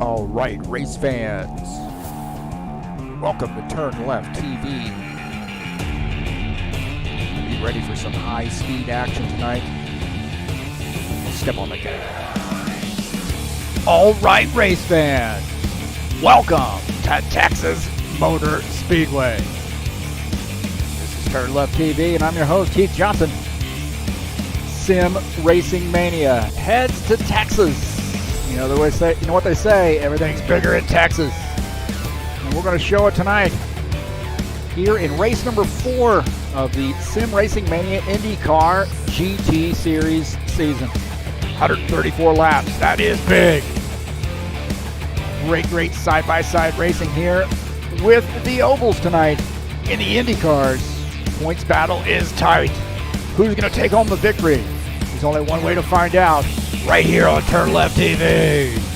All right, race fans, welcome to TurnLeftTV. Be ready for some high-speed action tonight. Step on the gas. All right, race fans, welcome to Texas Motor Speedway. This is TurnLeftTV, and I'm your host, Heath Johnson. Sim Racing Mania heads to Texas. You know what they say, everything's bigger in Texas. And we're going to show it tonight here in race number 4 of the Sim Racing Mania IndyCar GT Series season. 134 laps, that is big. Great side-by-side racing here with the ovals tonight in the IndyCars. Points battle is tight. Who's going to take home the victory? There's only one way to find out. Right here on TurnLeftTV.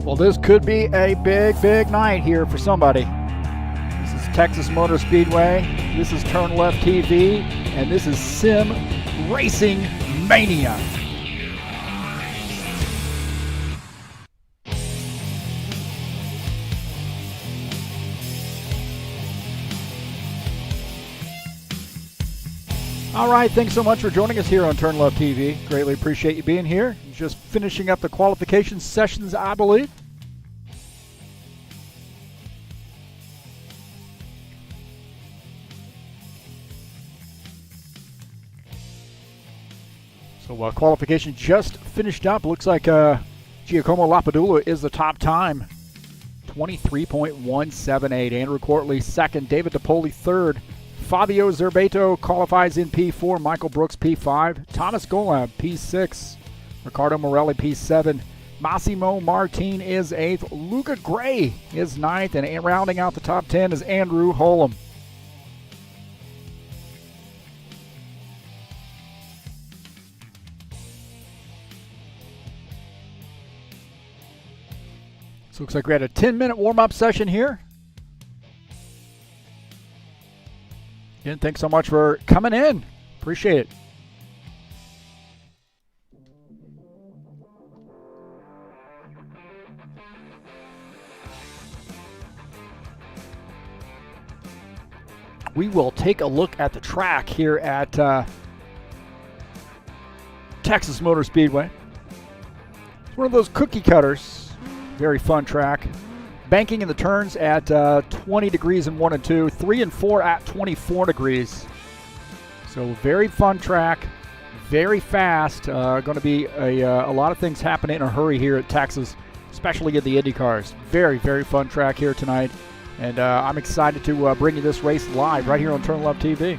Well, this could be a big night here for somebody. This is Texas Motor Speedway, this is TurnLeftTV, and this is Sim Racing Mania. All right, thanks so much for joining us here on TurnLeftTV. Greatly appreciate you being here. Just finishing up the qualification sessions, I believe. So qualification just finished up. Looks like Giacomo Lapadula is the top time. 23.178. Andrew Courtley second. David DiPoli third. Fabio Zerbato qualifies in P4. Michael Brooks P5. Thomas Golab P6. Ricardo Morelli P7. Massimo Martin is 8th. Luca Gray is 9th. And rounding out the top 10 is Andrew Holm. So looks like we had a 10-minute warm-up session here. Again, thanks so much for coming in. Appreciate it. We will take a look at the track here at Texas Motor Speedway. It's one of those cookie cutters. Very fun track. Banking in the turns at 20 degrees in 1 and 2, 3 and 4 at 24 degrees. So very fun track, very fast. Going to be a lot of things happening in a hurry here at Texas, especially at the IndyCars. Very fun track here tonight. And I'm excited to bring you this race live right here on TurnLeftTV.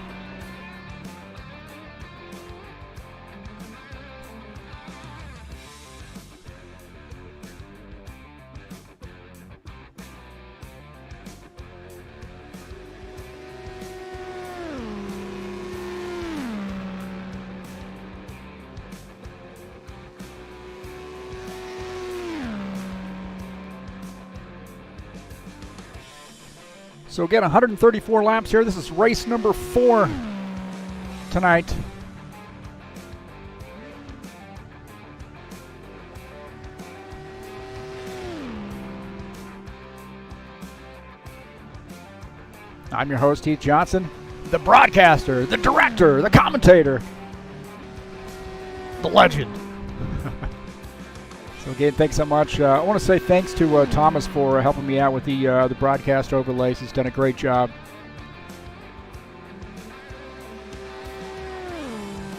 So again, 134 laps here. This is race number 4 tonight. I'm your host, Heath Johnson, the broadcaster, the director, the commentator, the legend. So again, thanks so much. I want to say thanks to Thomas for helping me out with the broadcast overlays. He's done a great job.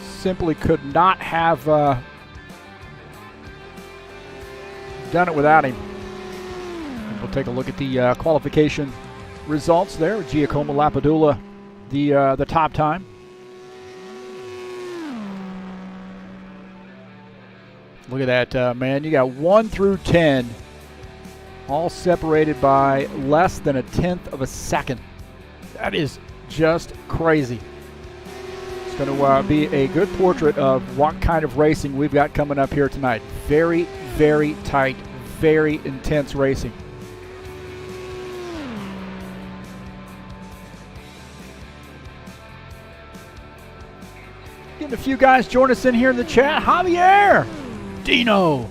Simply could not have done it without him. And we'll take a look at the qualification results there. Giacomo Lapadula, the top time. Look at that, man. You got 1 through 10, all separated by less than 1/10 of a second. That is just crazy. It's going to be a good portrait of what kind of racing we've got coming up here tonight. Very, very tight, very intense racing. Getting a few guys join us in here in the chat. Javier, Dino.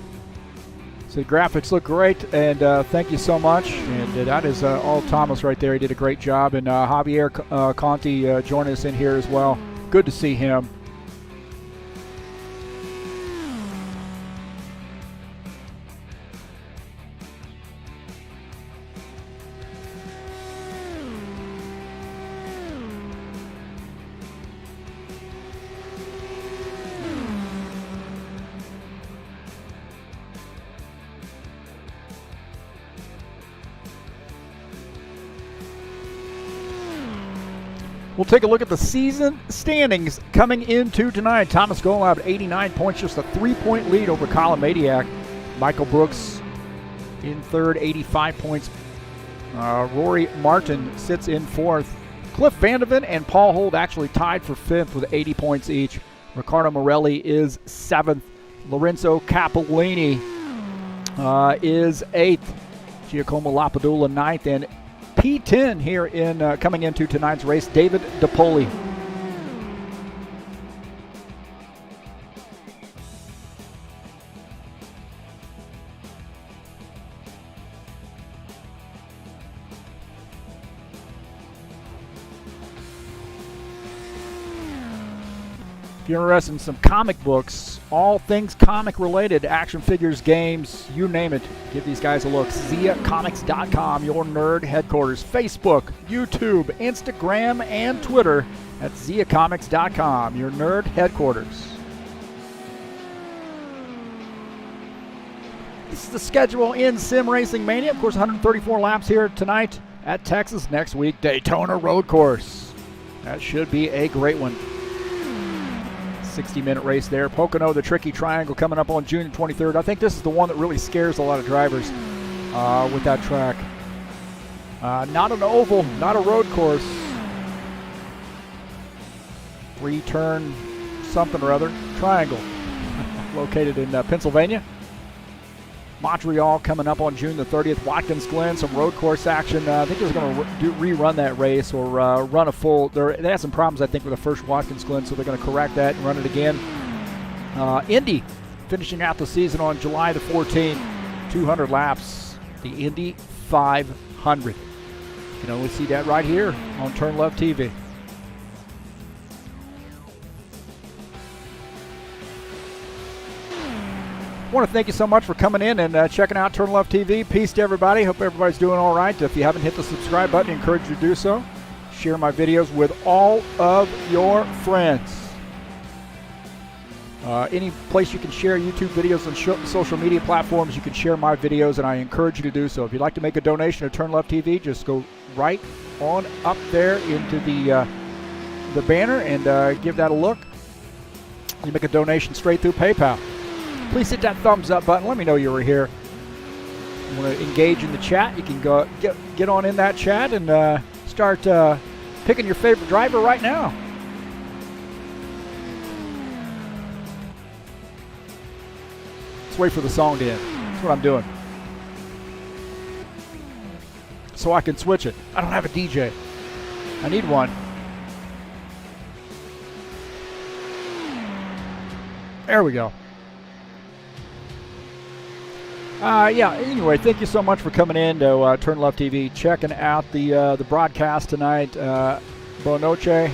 So the graphics look great, and thank you so much. And that is all Thomas right there. He did a great job. And Javier Conti joining us in here as well. Good to see him. We'll take a look at the season standings coming into tonight. Thomas Golab, 89 points, just a 3-point lead over Colin Madiak. Michael Brooks in third, 85 points. Rory Martin sits in fourth. Cliff Vandeven and Paul Holt actually tied for fifth with 80 points each. Ricardo Morelli is seventh. Lorenzo Capolini is eighth. Giacomo Lapadula ninth, and P10 here in coming into tonight's race, David DePoli. If you're interested in some comic books, all things comic related, action figures, games, you name it, give these guys a look. ZiaComics.com, your nerd headquarters. Facebook, YouTube, Instagram, and Twitter at ZiaComics.com, your nerd headquarters. This is the schedule in Sim Racing Mania. Of course, 134 laps here tonight at Texas. Next week, Daytona Road Course. That should be a great one. 60-minute race there. Pocono, the Tricky Triangle, coming up on June 23rd. I think this is the one that really scares a lot of drivers with that track. Not an oval, not a road course. Return something or other. Triangle. Located in Pennsylvania. Montreal coming up on June the 30th. Watkins Glen, some road course action. I think they're going to rerun that race or run a full. They had some problems, I think, with the first Watkins Glen, so they're going to correct that and run it again. Indy finishing out the season on July the 14th. 200 laps. The Indy 500. You can only see that right here on TurnLeftTV. I want to thank you so much for coming in and checking out TurnLeftTV. Peace to everybody. Hope everybody's doing all right. If you haven't hit the subscribe button, I encourage you to do so. Share my videos with all of your friends. Any place you can share YouTube videos on social media platforms, you can share my videos, and I encourage you to do so. If you'd like to make a donation to TurnLeftTV, just go right on up there into the banner and give that a look. You make a donation straight through PayPal. Please hit that thumbs up button. Let me know you were here. You want to engage in the chat, you can go get on in that chat and start picking your favorite driver right now. Let's wait for the song to end. That's what I'm doing. So I can switch it. I don't have a DJ. I need one. There we go. Anyway, thank you so much for coming in to TurnLeftTV, checking out the broadcast tonight. Boa noche.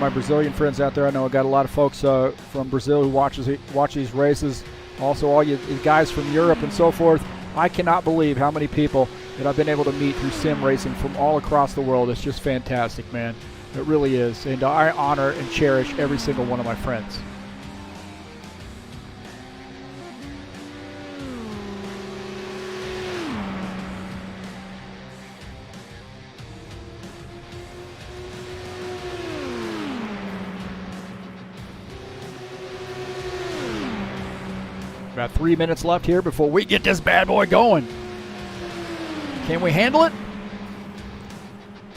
My Brazilian friends out there, I know I got a lot of folks from Brazil who watch these races. Also, all you guys from Europe and so forth. I cannot believe how many people that I've been able to meet through sim racing from all across the world. It's just fantastic, man. It really is. And I honor and cherish every single one of my friends. About 3 minutes left here before we get this bad boy going. Can we handle it?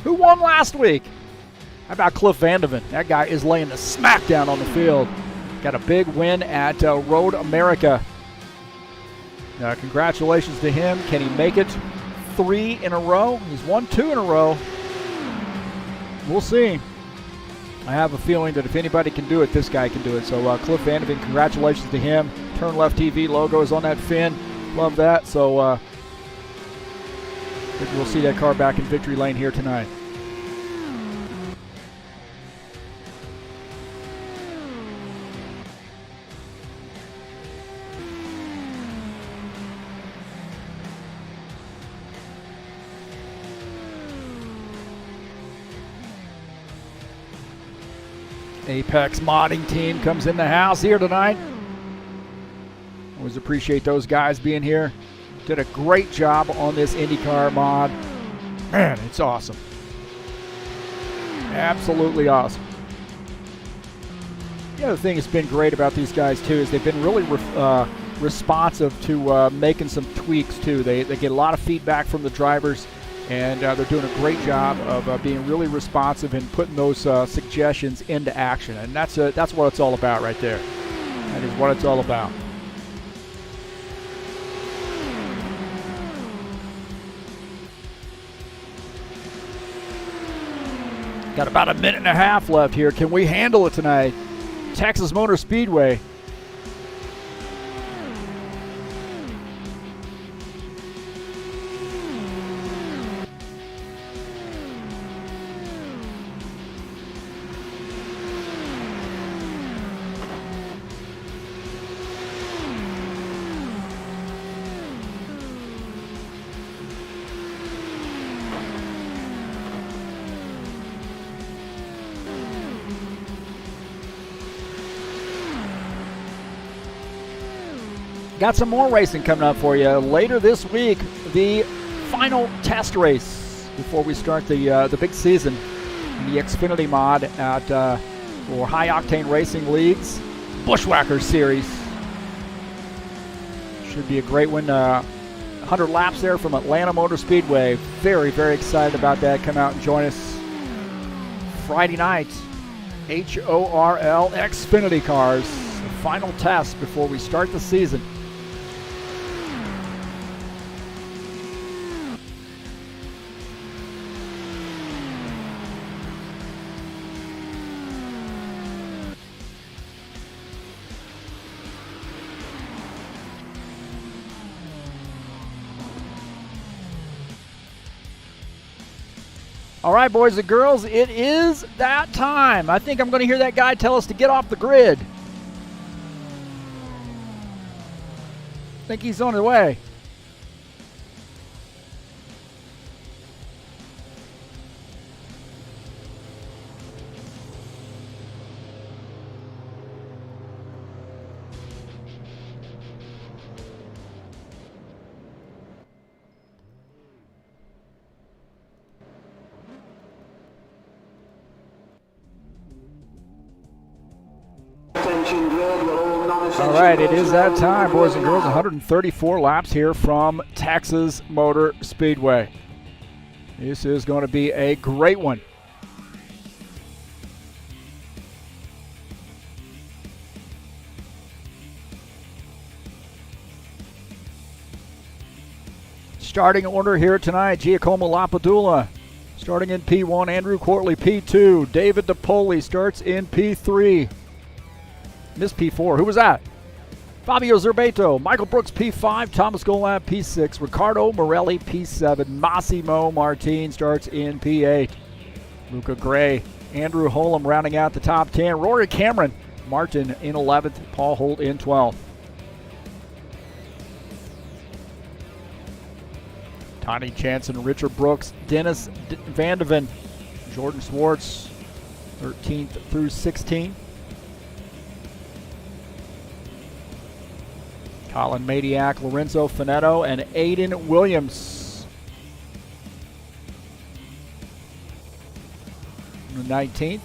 Who won last week? How about Cliff Vandeven? That guy is laying the smackdown on the field. Got a big win at Road America. Congratulations to him. Can he make it 3 in a row? He's won 2 in a row. We'll see. I have a feeling that if anybody can do it, this guy can do it. So Cliff Vandeven, congratulations to him. TurnLeftTV logo is on that fin. Love that. So we'll see that car back in victory lane here tonight. Apex modding team comes in the house here tonight. Always appreciate those guys being here. Did a great job on this IndyCar mod. Man, it's awesome. Absolutely awesome. The other thing that's been great about these guys too is they've been really responsive to making some tweaks too. They get a lot of feedback from the drivers, and they're doing a great job of being really responsive and putting those suggestions into action. And that's what it's all about right there. That is what it's all about. Got about 1.5 minutes left here. Can we handle it tonight? Texas Motor Speedway. Got some more racing coming up for you later this week. The final test race before we start the big season in the Xfinity mod at for High Octane Racing League's Bushwhacker Series. Should be a great one. 100 laps there from Atlanta Motor Speedway. Very, very excited about that. Come out and join us Friday night. HORL Xfinity cars. The final test before we start the season. All right, boys and girls, it is that time. I think I'm going to hear that guy tell us to get off the grid. I think he's on his way. All right, it is that time, boys and girls. 134 laps here from Texas Motor Speedway. This is going to be a great one. Starting order here tonight, Giacomo Lapadula starting in P1, Andrew Quartley P2, David DePoli starts in P3. Miss P4. Who was that? Fabio Zerbato. Michael Brooks P5. Thomas Golab P6. Ricardo Morelli P7. Massimo Martin starts in P8. Luca Gray. Andrew Holm rounding out the top 10. Rory Cameron. Martin in 11th. Paul Holt in 12th. Tony Jansen. Richard Brooks. Dennis Vandeven. Jordan Swartz 13th through 16th. Colin Madiak, Lorenzo Finetto, and Aiden Williams. 19th.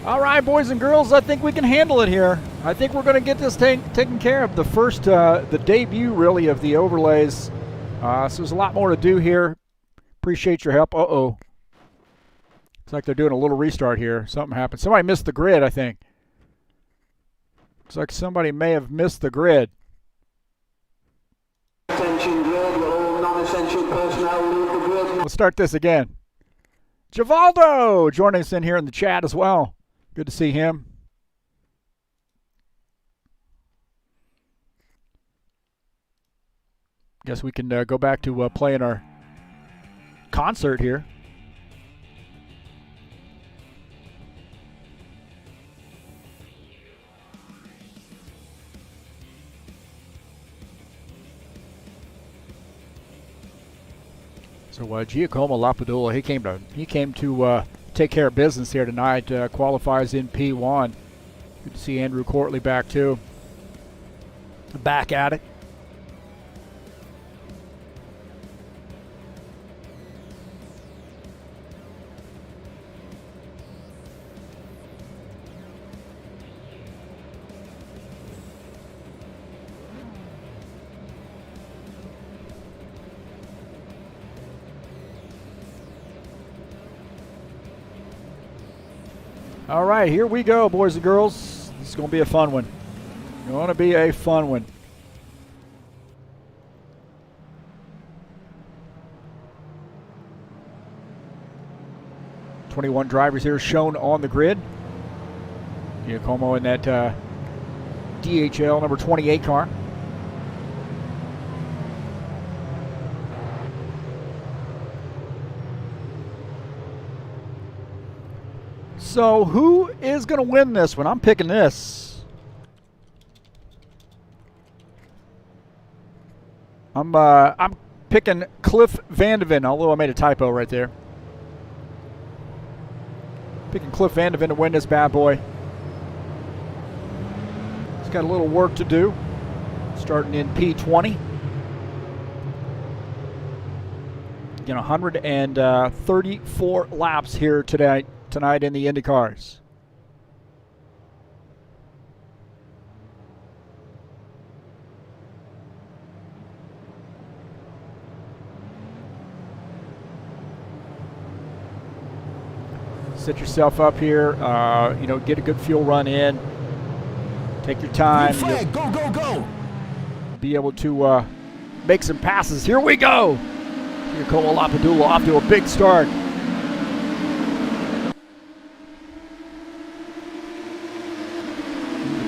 All right, boys and girls, I think we can handle it here. I think we're going to get this taken care of. The first, the debut, really, of the overlays. So there's a lot more to do here. Appreciate your help. Uh-oh. Looks like they're doing a little restart here. Something happened. Somebody missed the grid, I think. Looks like somebody may have missed the grid. Attention grid, all non-essential personnel leave the grid. Let's start this again. Givaldo joining us in here in the chat as well. Good to see him. Guess we can go back to playing our concert here. So Giacomo Lapadula, he came to take care of business here tonight. Qualifies in P1. Good to see Andrew Courtley back too. Back at it. All right, here we go, boys and girls. This is going to be a fun one. Going to be a fun one. "21 drivers here shown on the grid. Giacomo in that DHL number 28 car. So who is going to win this one? I'm picking this. I'm picking Cliff Vandeven, although I made a typo right there. Picking Cliff Vandeven to win this bad boy. He's got a little work to do. Starting in P20. Again, 134 laps here tonight in the IndyCars. Set yourself up here, get a good fuel run in. Take your time. Flag, go, go, go. Be able to make some passes. Here we go. Giacomo Lapadula off to a big start.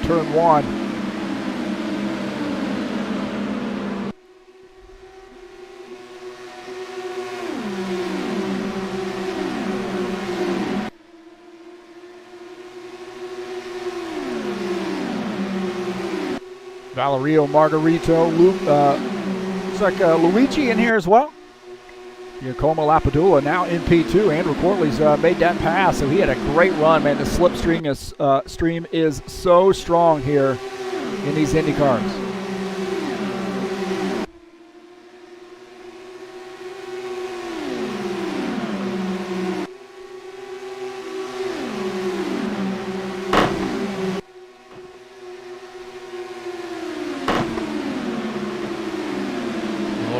Turn one. Valerio Margarito. Looks like Luigi in here as well. Giacomo Lapadula now in P2. Andrew Courtley's made that pass, so he had a great run, man. The slipstream is so strong here in these Indy cars.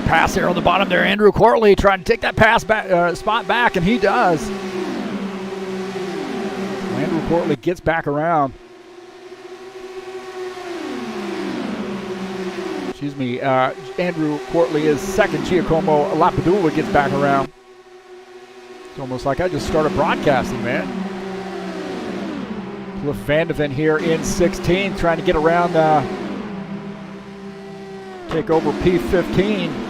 Pass here on the bottom there. Andrew Courtley trying to take that pass back, spot back, and he does. Andrew Courtley gets back around. Excuse me. Andrew Courtley is second. Giacomo Lapadula gets back around. It's almost like I just started broadcasting, man. Cliff Vandeven here in 16th, trying to get around, take over P15.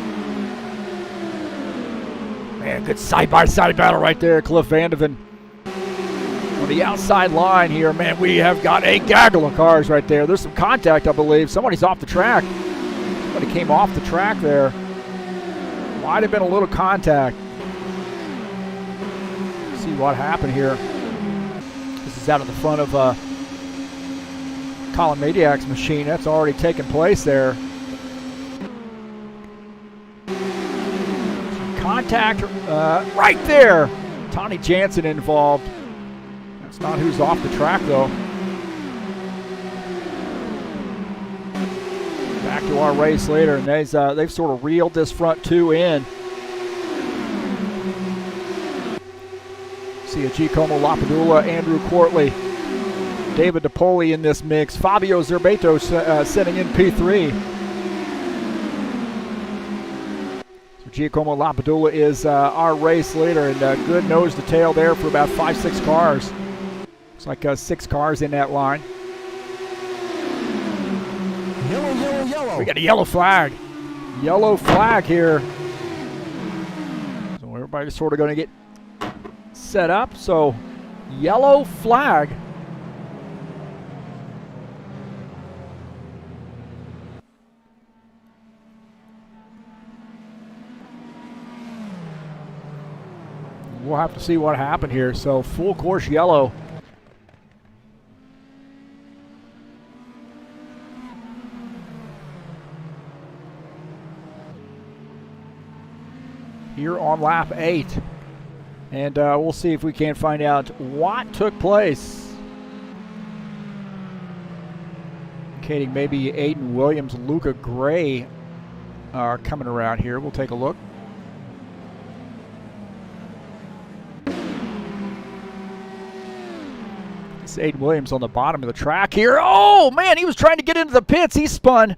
Man, good side-by-side battle right there. Cliff Vandeven on the outside line here. Man, we have got a gaggle of cars right there. There's some contact, I believe. Somebody's off the track. Somebody came off the track there. Might have been a little contact. Let's see what happened here. This is out of the front of Colin Madiak's machine. That's already taken place there. Contact right there. Tony Jansen involved. It's not who's off the track, though. Back to our race later, and they've sort of reeled this front two in. See a Giacomo Lapadula, Andrew Courtley, David DePoli in this mix. Fabio Zerbato sitting in P3. So Giacomo Lapadula is our race leader, and good nose to tail there for about 5-6 cars. Looks like 6 cars in that line. Yellow, yellow, yellow. We got a yellow flag. Yellow flag here. So everybody's sort of going to get set up. So yellow flag. We'll have to see what happened here. So full course yellow. Here on lap 8. And we'll see if we can find out what took place. Indicating maybe Aiden Williams, Luca Gray are coming around here. We'll take a look. It's Aiden Williams on the bottom of the track here. Oh, man, he was trying to get into the pits. He spun.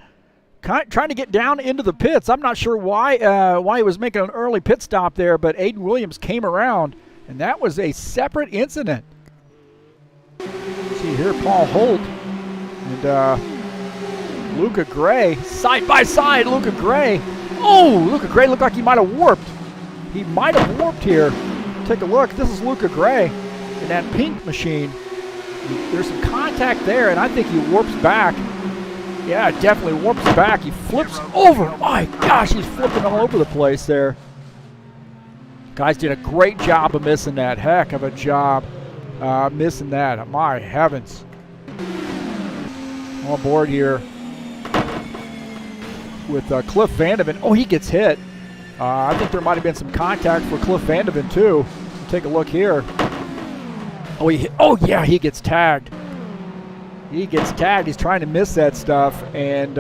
Trying to get down into the pits. I'm not sure why he was making an early pit stop there, but Aiden Williams came around, and that was a separate incident. See here, Paul Holt and Luca Gray, side by side, Luca Gray. Oh, Luca Gray looked like he might have warped. He might have warped here. Take a look. This is Luca Gray in that pink machine. There's some contact there, and I think he warps back. Yeah, definitely warps back. He flips over. My gosh, he's flipping all over the place there. Guys did a great job of missing that. Heck of a job missing that. My heavens. On board here with Cliff Vandeven. Oh, he gets hit. I think there might have been some contact for Cliff Vandeven too. Take a look here. Oh, yeah, he gets tagged. He gets tagged. He's trying to miss that stuff, and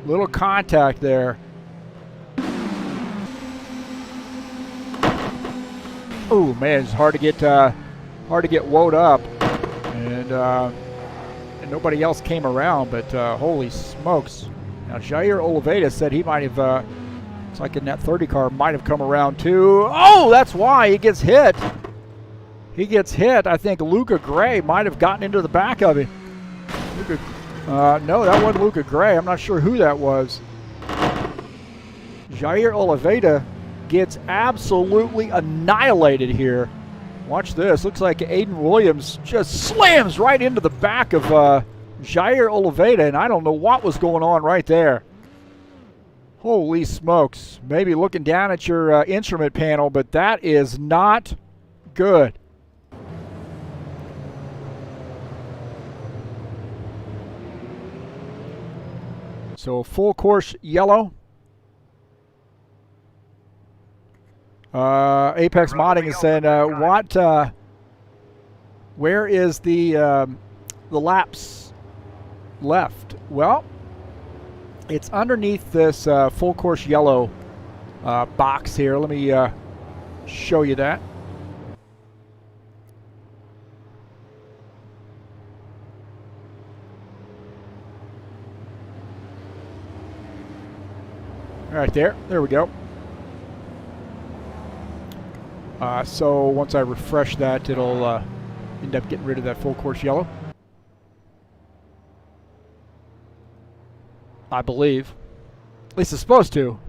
little contact there. Oh man, it's hard to get woed up, and nobody else came around. But holy smokes! Now Jair Oliveira said he might have. It's like in that 30 car might have come around too. Oh, that's why he gets hit. He gets hit. I think Luca Gray might have gotten into the back of it. No, that wasn't Luca Gray. I'm not sure who that was. Jair Oliveira gets absolutely annihilated here. Watch this. Looks like Aiden Williams just slams right into the back of Jair Oliveira, and I don't know what was going on right there. Holy smokes. Maybe looking down at your instrument panel, but that is not good. So full course yellow. Apex Modding is saying, where is the laps left? Well, it's underneath this full course yellow box here. Let me show you that. Right there. There we go. So once I refresh that, it'll end up getting rid of that full course yellow. I believe. At least it's supposed to.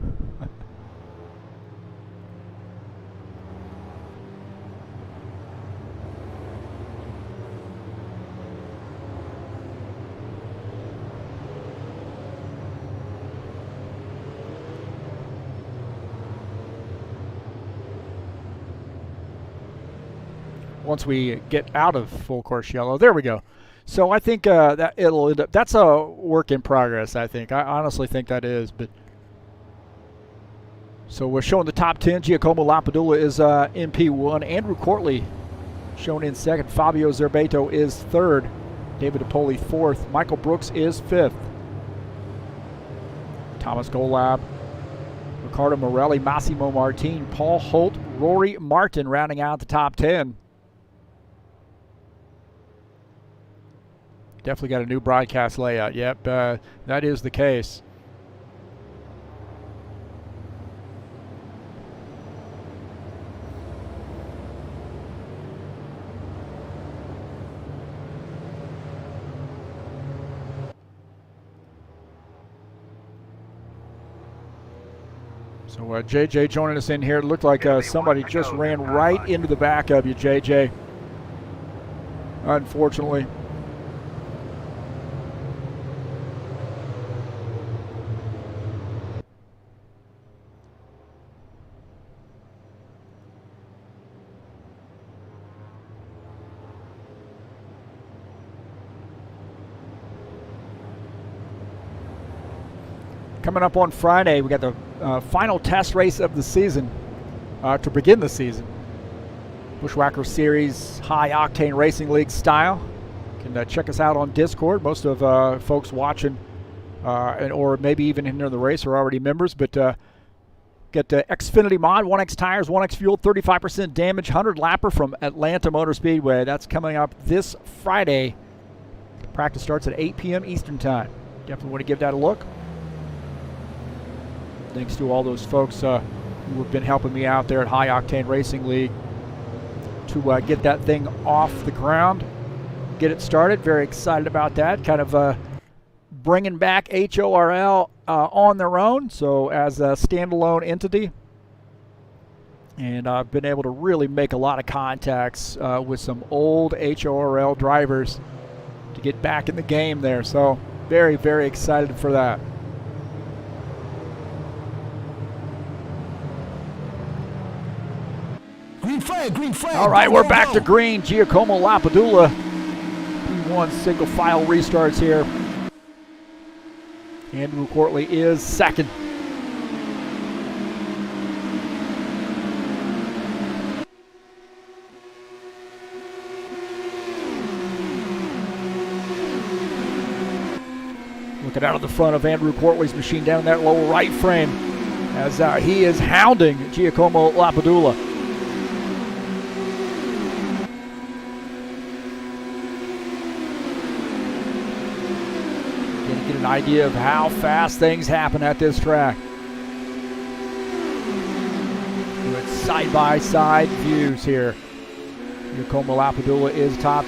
Once we get out of full course yellow. There we go. So I think that it'll end up, that's a work in progress, I think. I honestly think that is. But so we're showing the top 10. Giacomo Lapadula is in P1. Andrew Courtley shown in second. Fabio Zerbato is third. David DePoli fourth. Michael Brooks is fifth. Thomas Golab, Ricardo Morelli, Massimo Martin, Paul Holt, Rory Martin rounding out the top 10. Definitely got a new broadcast layout. Yep, that is the case. So JJ joining us in here. It looked like somebody just ran right into the back of you, JJ. Unfortunately. Coming up on Friday, we got the final test race of the season to begin the season. Bushwhacker Series High Octane Racing League style. You can check us out on Discord. Most of folks watching or maybe even in the race are already members. But get Xfinity Mod, 1X Tires, 1X Fuel, 35% damage, 100 lapper from Atlanta Motor Speedway. That's coming up this Friday. Practice starts at 8 p.m. Eastern Time. Definitely want to give that a look. Thanks to all those folks who have been helping me out there at High Octane Racing League to get that thing off the ground, get it started. Very excited about that. Kind of bringing back HORL on their own, so as a standalone entity. And I've been able to really make a lot of contacts with some old HORL drivers to get back in the game there. So very, very excited for that. Green flag. All right, we're back to green. Giacomo Lapadula. P1 single file restarts here. Andrew Courtley is second. Looking out of the front of Andrew Courtley's machine down in that lower right frame as he is hounding Giacomo Lapadula. Get an idea of how fast things happen at this track. With side-by-side views here. Giacomo Lapadula is the top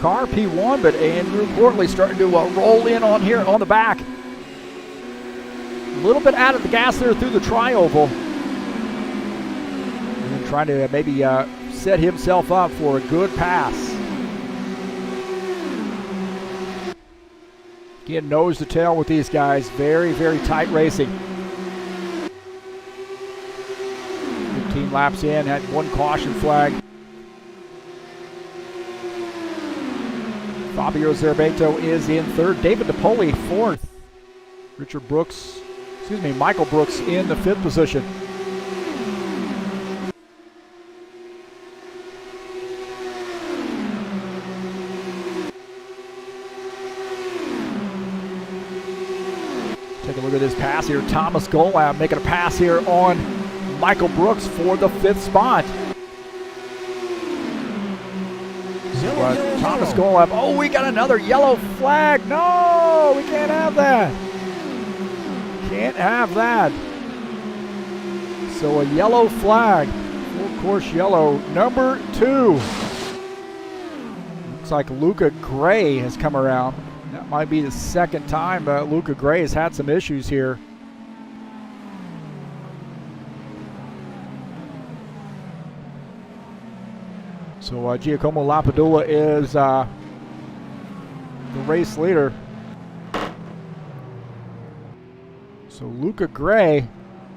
car, P1, but Andrew Courtley starting to roll in on here on the back. A little bit out of the gas there through the tri-oval. And then trying to maybe set himself up for a good pass. Again, nose to tail with these guys. Very, very tight racing. 15 laps in, had one caution flag. Fabio Zerbato is in third. David DePoli fourth. Michael Brooks in the fifth position. Take a look at this pass here. Thomas Golab making a pass here on Michael Brooks for the fifth spot. Thomas Golab. Oh, we got another yellow flag. No, we can't have that. Can't have that. So a yellow flag. Full course yellow. Number 2. Looks like Luca Gray has come around. That might be the second time Luca Gray has had some issues here. So Giacomo Lapadula is the race leader. So Luca Gray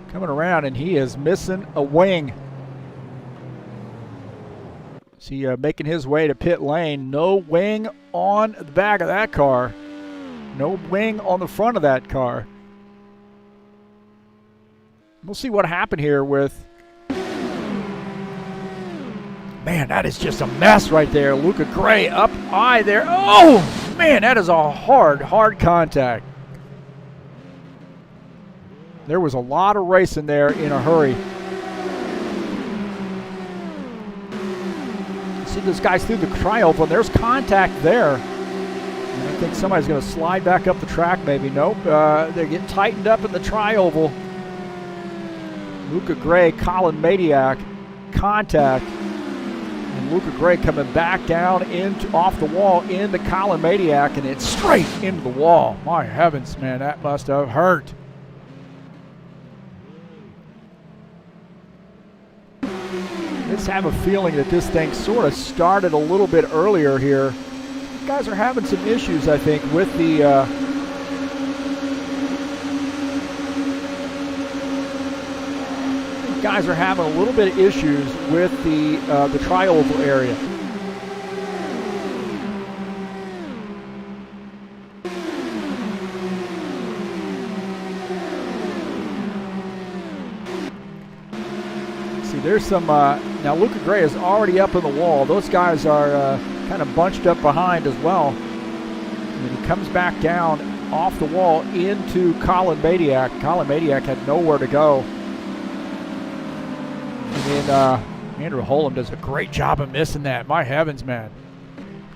coming around, and he is missing a wing. Is he making his way to pit lane? No wing on the back of that car. No wing on the front of that car. We'll see what happened here with Man, that is just a mess right there. Luca Gray up high there. Oh, man, that is a hard contact. There was a lot of racing there in a hurry. See this guy's through the trioval, and there's contact there. And I think somebody's going to slide back up the track maybe. Nope, they get tightened up in the trioval. Luca Gray, Colin Madiak, contact. And Luca Gray coming back down off the wall into Colin Madiak, and it's straight into the wall. My heavens, man, that must have hurt. I just have a feeling that this thing sort of started a little bit earlier here. You guys are having some issues, I think, with the guys are having a little bit of issues with the trioval area. See, there's some now Luca Gray is already up in the wall. Those guys are kind of bunched up behind as well. And he comes back down off the wall into Colin Madiak. Colin Madiak had nowhere to go. And then Andrew Holm does a great job of missing that. My heavens, man.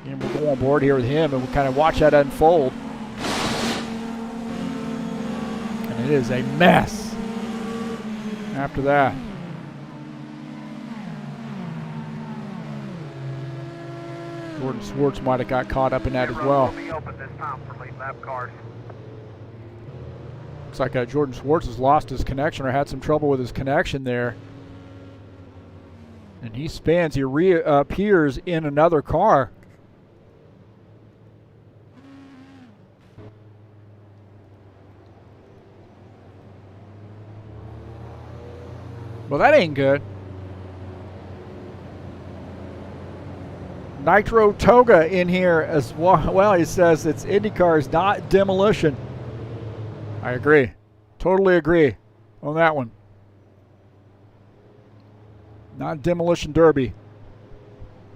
And we'll go on board here with him and we'll kind of watch that unfold. And it is a mess after that. Jordan Swartz might have got caught up in that as well. Looks like Jordan Swartz has lost his connection or had some trouble with his connection there. And he spins, he reappears in another car. Well, that ain't good. Nitro Toga in here as well. Well, he says it's IndyCars, not demolition. I agree. Totally agree on that one. Not demolition derby.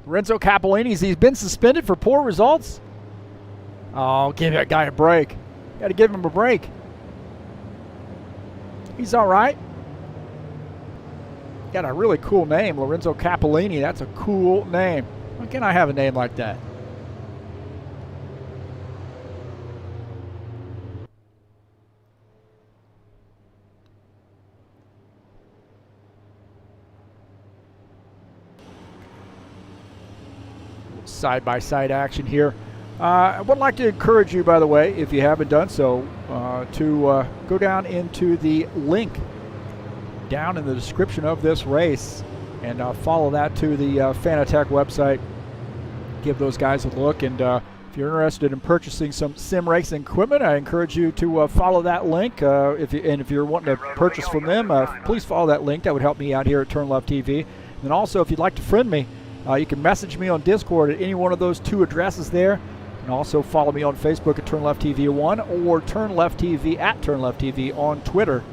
Lorenzo Capellini's, he's been suspended for poor results. Oh, give that guy a break. Got to give him a break. He's all right. Got a really cool name, Lorenzo Capellini. That's a cool name. Why can't I have a name like that? Side-by-side action here. I would like to encourage you, by the way, if you haven't done so, to go down into the link down in the description of this race and follow that to the Fanatec website. Give those guys a look, and if you're interested in purchasing some sim racing equipment, I encourage you to follow that link. If you're wanting to purchase from them, please follow that link. That would help me out here at TurnLeftTV. And then also, if you'd like to friend me, you can message me on Discord at any one of those two addresses there. And also follow me on Facebook at TurnLeftTV1 or TurnLeftTV at TurnLeftTV on Twitter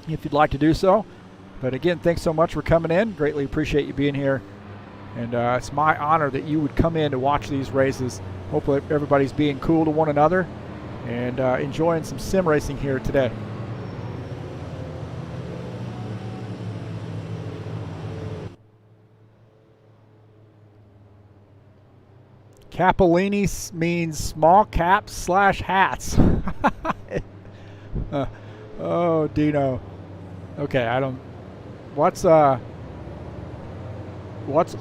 if you'd like to do so. But again, thanks so much for coming in. Greatly appreciate you being here. And it's my honor that you would come in to watch these races. Hopefully everybody's being cool to one another and enjoying some sim racing here today. Capellini means small caps / hats. Oh, Dino. Okay, I don't. What's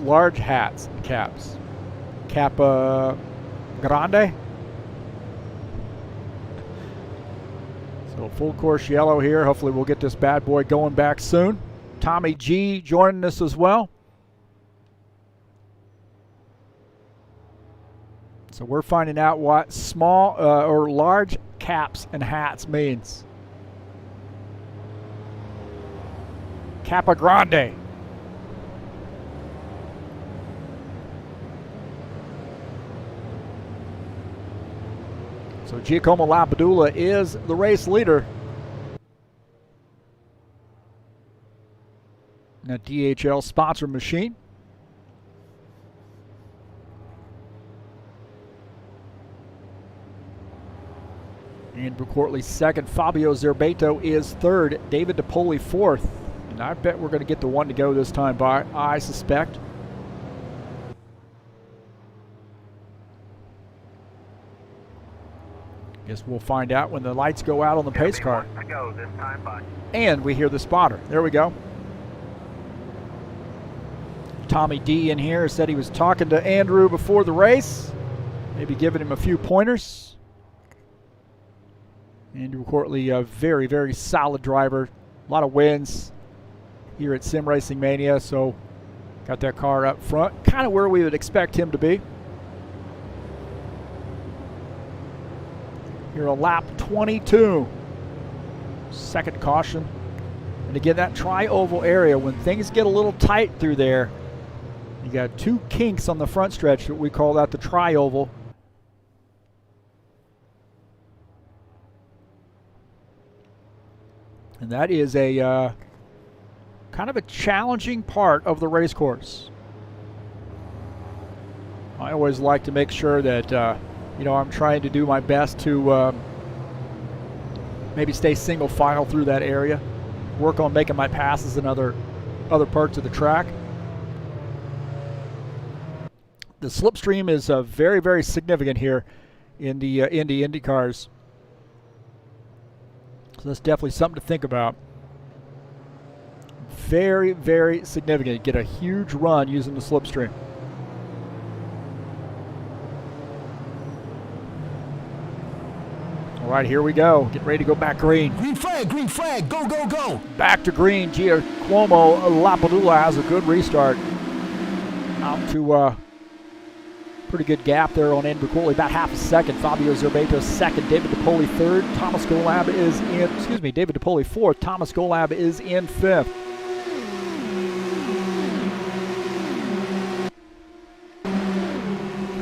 large hats and caps? Capa Grande? So full course yellow here. Hopefully we'll get this bad boy going back soon. Tommy G joining us as well. So we're finding out what small or large caps and hats means. Capa Grande. So Giacomo Lapadula is the race leader. A DHL sponsor machine. Andrew Courtley second. Fabio Zerbato is third. David DePoli fourth. And I bet we're going to get the one to go this time, by I suspect. Guess we'll find out when the lights go out on the pace car. And we hear the spotter. There we go. Tommy D in here said he was talking to Andrew before the race, maybe giving him a few pointers. Andrew Courtley, a very, very solid driver. A lot of wins here at Sim Racing Mania, so got that car up front, kind of where we would expect him to be. Here a lap 22. Second caution. And again, that tri-oval area, when things get a little tight through there, you got two kinks on the front stretch that we call that the tri-oval. And that is a kind of a challenging part of the race course. I always like to make sure that you know, I'm trying to do my best to maybe stay single file through that area, work on making my passes in other parts of the track. The slipstream is very, very significant here in the IndyCars. So that's definitely something to think about. Very, very significant. Get a huge run using the slipstream. All right, here we go. Get ready to go back green. Green flag, go, go, go. Back to green. Giacomo Lapadula has a good restart. Out to pretty good gap there on Andrew Courtley, about half a second. Fabio Zerbato second. David DePoli third. Thomas Golab is in, David DePoli fourth. Thomas Golab is in fifth.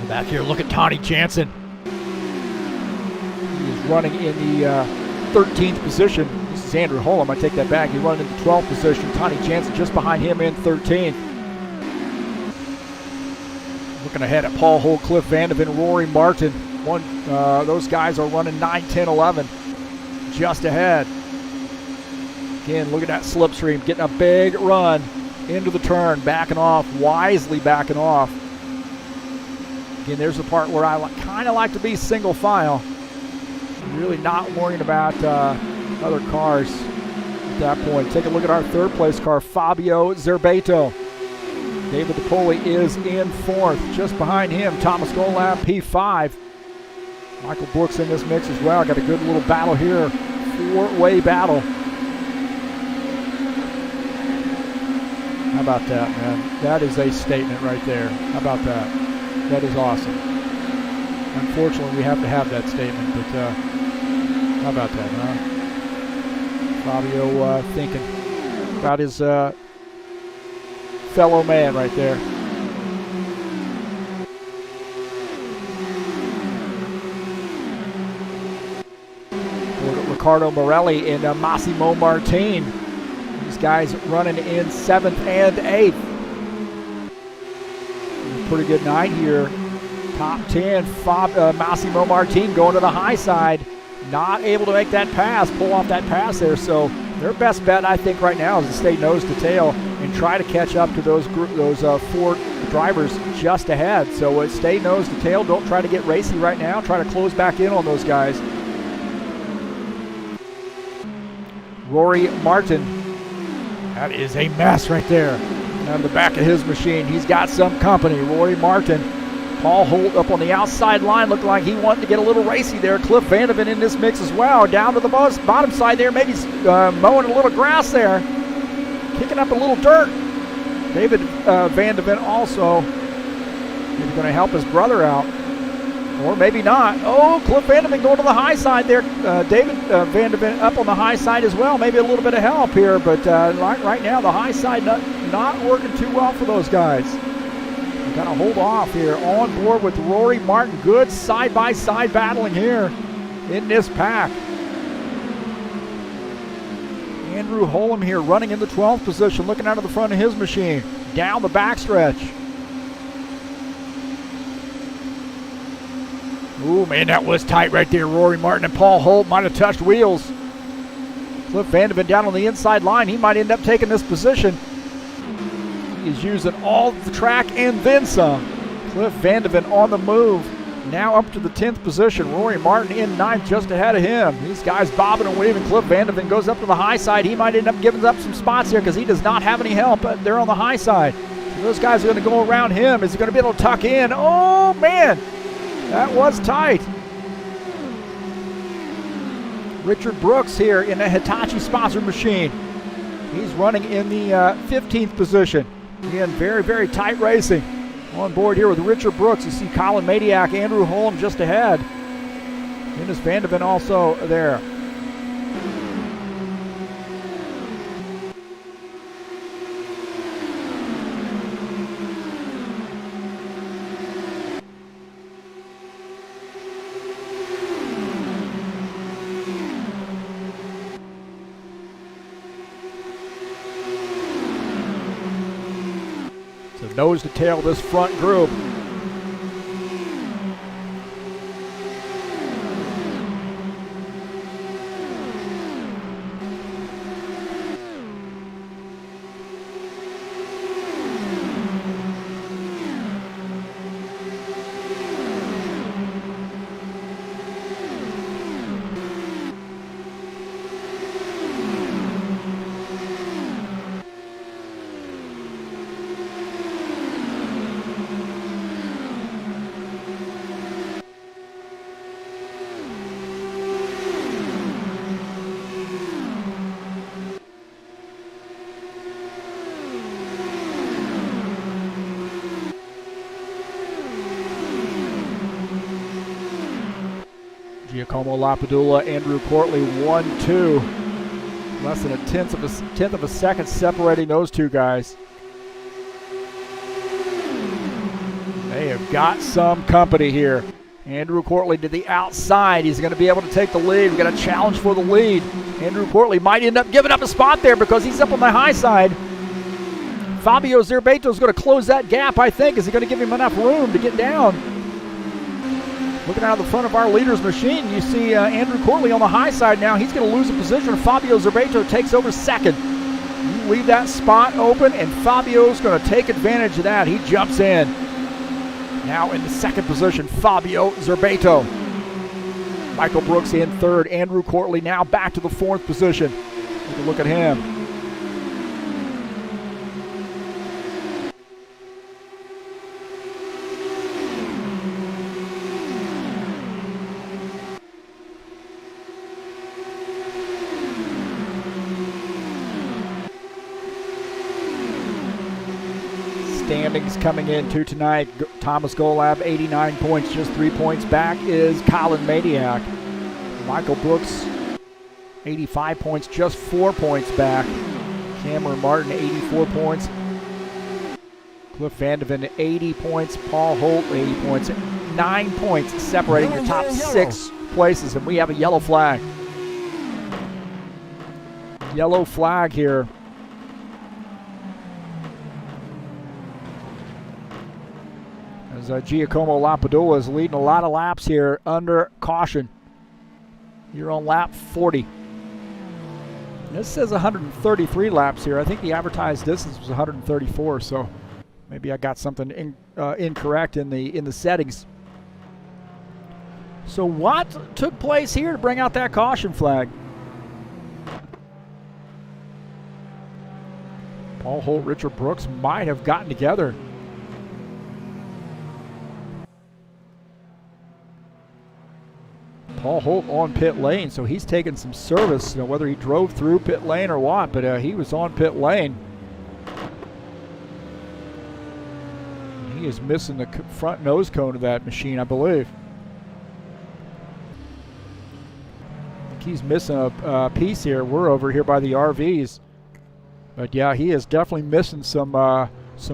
Back here, look at Tony Jansen. He is running in the 13th position. This is Andrew Holm. I take that back. He's running in the 12th position. Tony Jansen just behind him in 13th. Looking ahead at Paul Holt, Cliff Vandeven, Rory Martin. Those guys are running 9, 10, 11. Just ahead. Again, look at that slipstream. Getting a big run into the turn. Backing off. Wisely backing off. Again, there's the part where I kind of like to be single file. Really not worrying about other cars at that point. Take a look at our third place car, Fabio Zerbato. David DePoli is in fourth. Just behind him, Thomas Golab, P5. Michael Brooks in this mix as well. Got a good little battle here. Four-way battle. How about that, man? That is a statement right there. How about that? That is awesome. Unfortunately, we have to have that statement, but how about that, huh? Fabio thinking about his fellow man right there. Ricardo Morelli and Massimo Martin. These guys running in 7th and 8th. Pretty good night here. Top 10, Massimo Martin going to the high side. Not able to make that pass, pull off that pass there. So their best bet, I think, right now is to stay nose to tail and try to catch up to those four drivers just ahead. So stay nose to tail. Don't try to get racy right now. Try to close back in on those guys. Rory Martin. That is a mess right there. On the back of his machine, he's got some company. Rory Martin. Paul Holt up on the outside line. Looked like he wanted to get a little racy there. Cliff Vandeven in this mix as well. Down to the bottom side there. Maybe mowing a little grass there. Kicking up a little dirt. David Vandeven also maybe going to help his brother out. Or maybe not. Oh, Cliff Vandeven going to the high side there. David Vandeven up on the high side as well. Maybe a little bit of help here. But right now, the high side not working too well for those guys. Got to hold off here. On board with Rory Martin. Good side-by-side battling here in this pack. Andrew Holm here running in the 12th position, looking out of the front of his machine. Down the backstretch. Ooh, man, that was tight right there. Rory Martin and Paul Holt might have touched wheels. Cliff Vandeven down on the inside line. He might end up taking this position. He is using all the track and then some. Cliff Vandeven on the move. Now up to the 10th position. Rory Martin in 9th, just ahead of him. These guys bobbing and weaving. Cliff Vandeven goes up to the high side. He might end up giving up some spots here because he does not have any help. They're on the high side. So those guys are going to go around him. Is he going to be able to tuck in? Oh, man. That was tight. Richard Brooks here in a Hitachi sponsored machine. He's running in the 15th position. Again, very, very tight racing. On board here with Richard Brooks, you see Colin Madiak, Andrew Holm just ahead. Dennis Vandeven also there. So nose to tail this front group. Giacomo Lapadula, Andrew Courtley, 1-2. Less than a tenth of a second separating those two guys. They have got some company here. Andrew Courtley to the outside. He's going to be able to take the lead. We've got a challenge for the lead. Andrew Courtley might end up giving up a spot there because he's up on the high side. Fabio Zerbato is going to close that gap, I think. Is he going to give him enough room to get down? Looking out of the front of our leader's machine, you see Andrew Courtley on the high side now. He's going to lose a position. Fabio Zerbato takes over second. You leave that spot open, and Fabio's going to take advantage of that. He jumps in. Now in the second position, Fabio Zerbato. Michael Brooks in third. Andrew Courtley now back to the fourth position. Take a look at him. Standings coming into tonight. Thomas Golab, 89 points, just 3 points back is Colin Madiak. Michael Brooks, 85 points, just 4 points back. Cameron Martin, 84 points. Cliff Vandeven, 80 points. Paul Holt, 80 points. 9 points separating the top 6 places, and we have a yellow flag. Yellow flag here. As Giacomo Lapadula is leading a lot of laps here under caution. You're on lap 40. This says 133 laps here. I think the advertised distance was 134, so maybe I got something incorrect in the settings. So what took place here to bring out that caution flag? Paul Holt, Richard Brooks might have gotten together. Paul Holt on pit lane, so he's taking some service, whether he drove through pit lane or what, but he was on pit lane. He is missing the front nose cone of that machine, I believe. I think he's missing a piece here. We're over here by the RVs. But yeah, he is definitely missing some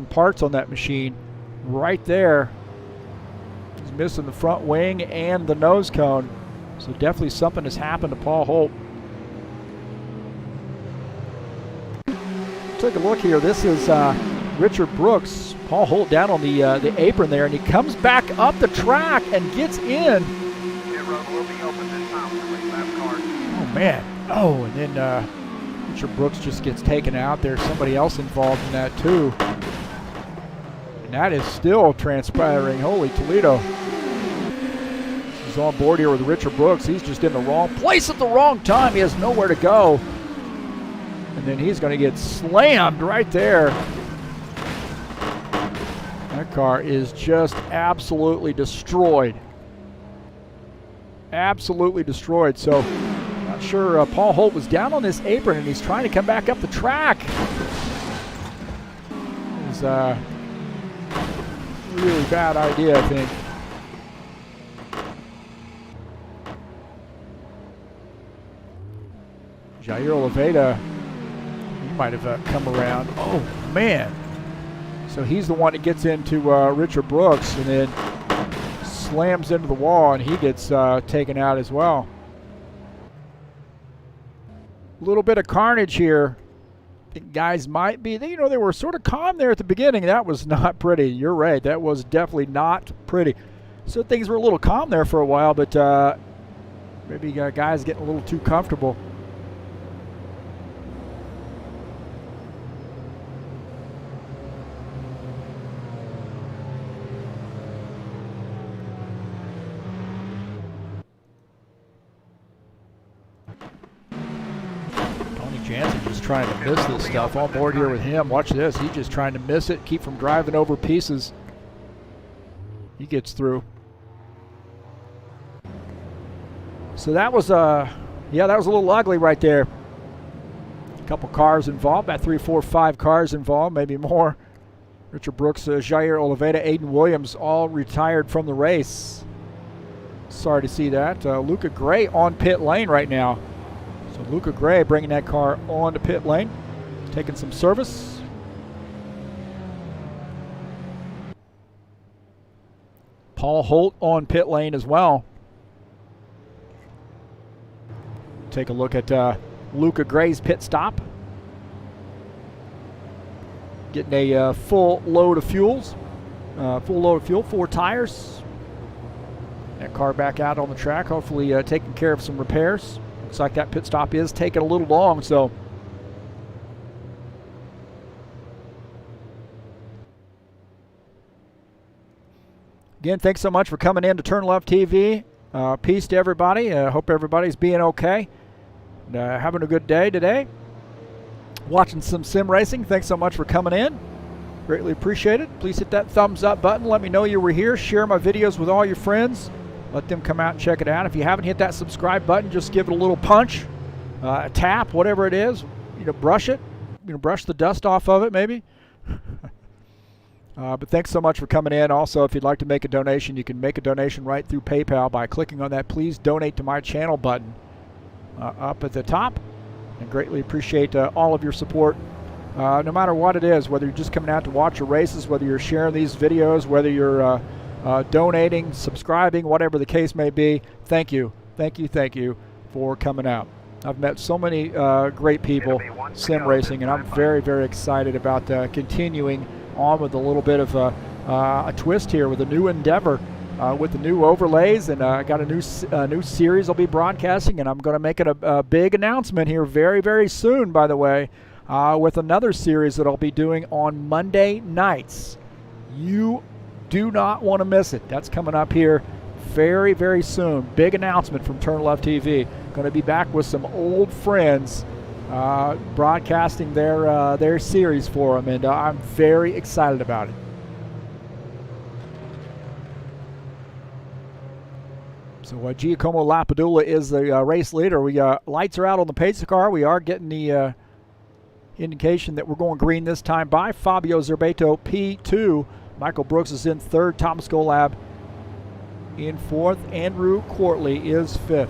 parts on that machine. Right there. He's missing the front wing and the nose cone. So definitely something has happened to Paul Holt. Take a look here. This is Richard Brooks Paul Holt down on the apron there, and he comes back up the track and gets in. Oh, man. Oh, and then Richard Brooks just gets taken out. There's somebody else involved in that, too. And that is still transpiring. Holy Toledo. He's on board here with Richard Brooks. He's just in the wrong place at the wrong time. He has nowhere to go. And then he's going to get slammed right there. That car is just absolutely destroyed. Absolutely destroyed. So, not sure. Paul Holt was down on this apron, and he's trying to come back up the track. It's a really bad idea, I think. Jair Oliveira, he might have come around. Oh, man. So he's the one that gets into Richard Brooks and then slams into the wall, and he gets taken out as well. A little bit of carnage here. I think guys might be, they were sort of calm there at the beginning. That was not pretty. You're right. That was definitely not pretty. So things were a little calm there for a while, but maybe guys getting a little too comfortable. Jansen just trying to miss this stuff. On board here with him. Watch this. He's just trying to miss it, keep from driving over pieces. He gets through. So that was that was a little ugly right there. A couple cars involved, about 3, 4, 5 cars involved, maybe more. Richard Brooks, Jair Oliveira, Aiden Williams, all retired from the race. Sorry to see that. Luca Gray on pit lane right now. So Luca Gray bringing that car on to pit lane, taking some service. Paul Holt on pit lane as well. Take a look at Luca Gray's pit stop. Getting a full load of fuels, 4 tires. That car back out on the track, hopefully taking care of some repairs. Looks like that pit stop is taking a little long, so. Again, thanks so much for coming in to TurnLeftTV. Peace to everybody. Hope everybody's being okay. Having a good day today. Watching some sim racing. Thanks so much for coming in. Greatly appreciate it. Please hit that thumbs up button. Let me know you were here. Share my videos with all your friends. Let them come out and check it out. If you haven't hit that subscribe button, just give it a little punch, a tap, whatever it is. Brush it. Brush the dust off of it, maybe. But thanks so much for coming in. Also, if you'd like to make a donation, you can make a donation right through PayPal by clicking on that Please Donate to My Channel button up at the top. And greatly appreciate all of your support, no matter what it is, whether you're just coming out to watch your races, whether you're sharing these videos, whether you're donating, subscribing, whatever the case may be. Thank you for coming out. I've met so many great people sim racing, and I'm very, very excited about continuing on with a little bit of a twist here with a new endeavor with the new overlays, and I got a new series I'll be broadcasting, and I'm going to make it a big announcement here very, very soon, by the way, with another series that I'll be doing on Monday nights. You do not want to miss it. That's coming up here very, very soon. Big announcement from TurnLeftTV. Going to be back with some old friends broadcasting their series for them, and I'm very excited about it. So Giacomo Lapadula is the race leader. We lights are out on the pace car. We are getting the indication that we're going green this time by Fabio Zerbeto, P2. Michael Brooks is in 3rd. Thomas Golab in 4th. Andrew Courtley is 5th.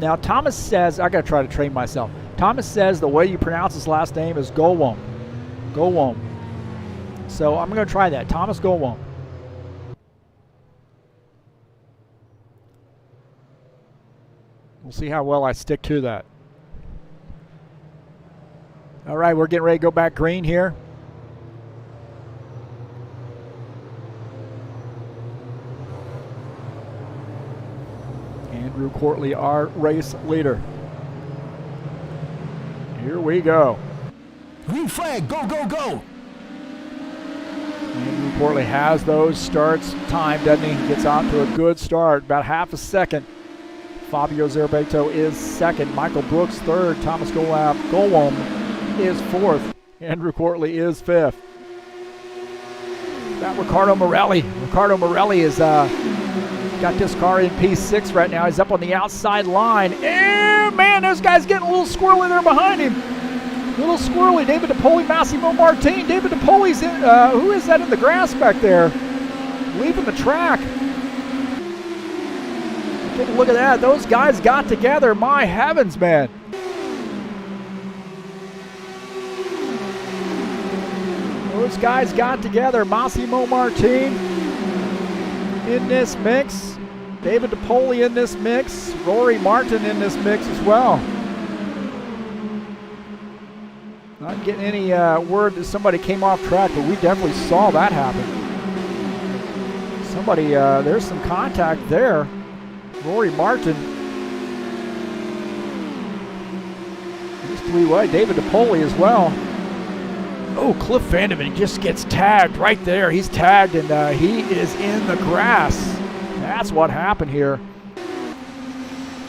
Now, Thomas says, I got to try to train myself. Thomas says the way you pronounce his last name is Gowom. Gowom. So I'm going to try that. Thomas Gowom. We'll see how well I stick to that. All right, we're getting ready to go back green here. Andrew Courtley, our race leader. Here we go. Green flag, go, go, go. Andrew Courtley has those starts timed, doesn't he? Gets out to a good start, about half a second. Fabio Zerbeto is second. Michael Brooks third. Thomas Golwam is fourth. Andrew Courtley is fifth. That Riccardo Morelli. Riccardo Morelli is got this car in P6 right now. He's up on the outside line. And man, those guys getting a little squirrely there behind him. A little squirrely. David DePoli, Massimo Martin. David DePoli's in. Who is that in the grass back there? Leaving the track. Take a look at that. Those guys got together. My heavens, man. Those guys got together. Massimo Martin in this mix. David DePoli in this mix. Rory Martin in this mix as well. Not getting any word that somebody came off track, but we definitely saw that happen. Somebody, there's some contact there. Rory Martin. He's three-way. David DePoli as well. Oh, Cliff Vandeman just gets tagged right there. He's tagged, and he is in the grass. That's what happened here.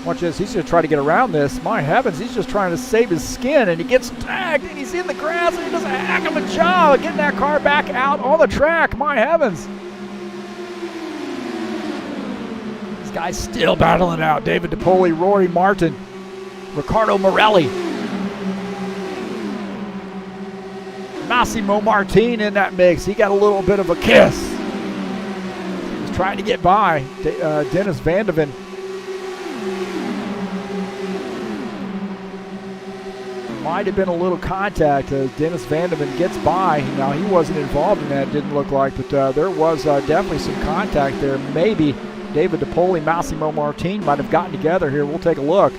Watch this. He's going to try to get around this. My heavens, he's just trying to save his skin, and he gets tagged, and he's in the grass, and he does a heck of a job of getting that car back out on the track. My heavens. This guy's still battling out. David DePoli, Rory Martin, Riccardo Morelli. Massimo Martin in that mix. He got a little bit of a kiss. He's trying to get by Dennis Vandeven. Might have been a little contact as Dennis Vandeven gets by. Now, he wasn't involved in that, didn't look like, but there was definitely some contact there. Maybe David DePoli, Massimo Martin might have gotten together here. We'll take a look.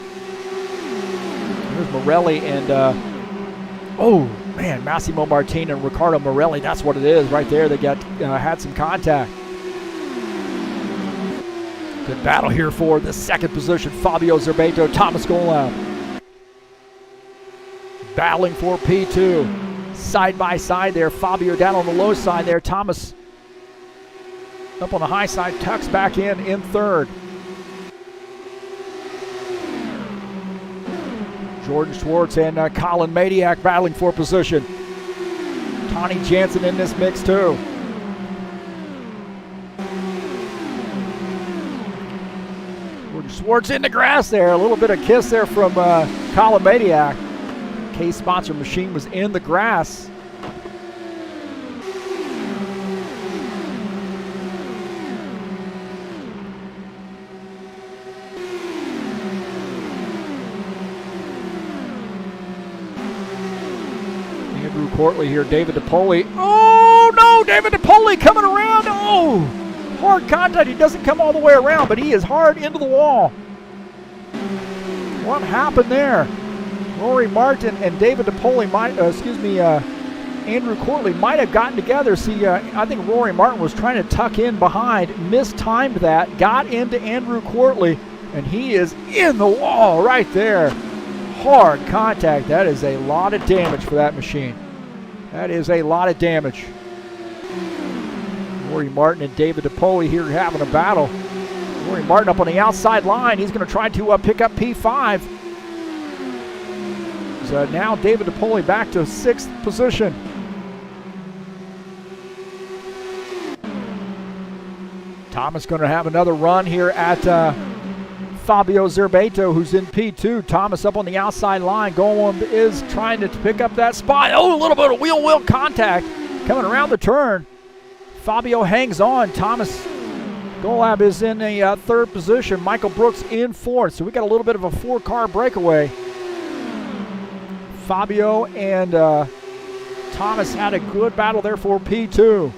Here's Morelli and, oh, man, Massimo Martin and Riccardo Morelli. That's what it is right there. They got had some contact. Good battle here for the second position. Fabio Zerbeto, Thomas Golwam. Battling for P2. Side by side there. Fabio down on the low side there. Thomas up on the high side. Tucks back in third. Jordan Schwartz and Colin Madiak battling for position. Tony Jansen in this mix too. Jordan Schwartz in the grass there. A little bit of kiss there from Colin Madiak. K-Sponsor machine was in the grass. Andrew Courtley here, David DePoli. Oh no, David DePoli coming around. Oh, hard contact. He doesn't come all the way around, but he is hard into the wall. What happened there? Rory Martin and David DePoli Andrew Courtley might have gotten together. See, I think Rory Martin was trying to tuck in behind, mistimed that, got into Andrew Courtley, and he is in the wall right there. Hard contact. That is a lot of damage for that machine. That is a lot of damage. Rory Martin and David DePoli here having a battle. Rory Martin up on the outside line. He's going to try to pick up P5. So now David DePoli back to 6th position. Thomas going to have another run here at Fabio Zerbeto, who's in P2. Thomas up on the outside line. Golwam is trying to pick up that spot. Oh, a little bit of wheel contact coming around the turn. Fabio hangs on. Thomas Golwam is in a 3rd position. Michael Brooks in 4th. So we got a little bit of a 4-car breakaway. Fabio and Thomas had a good battle there for P2.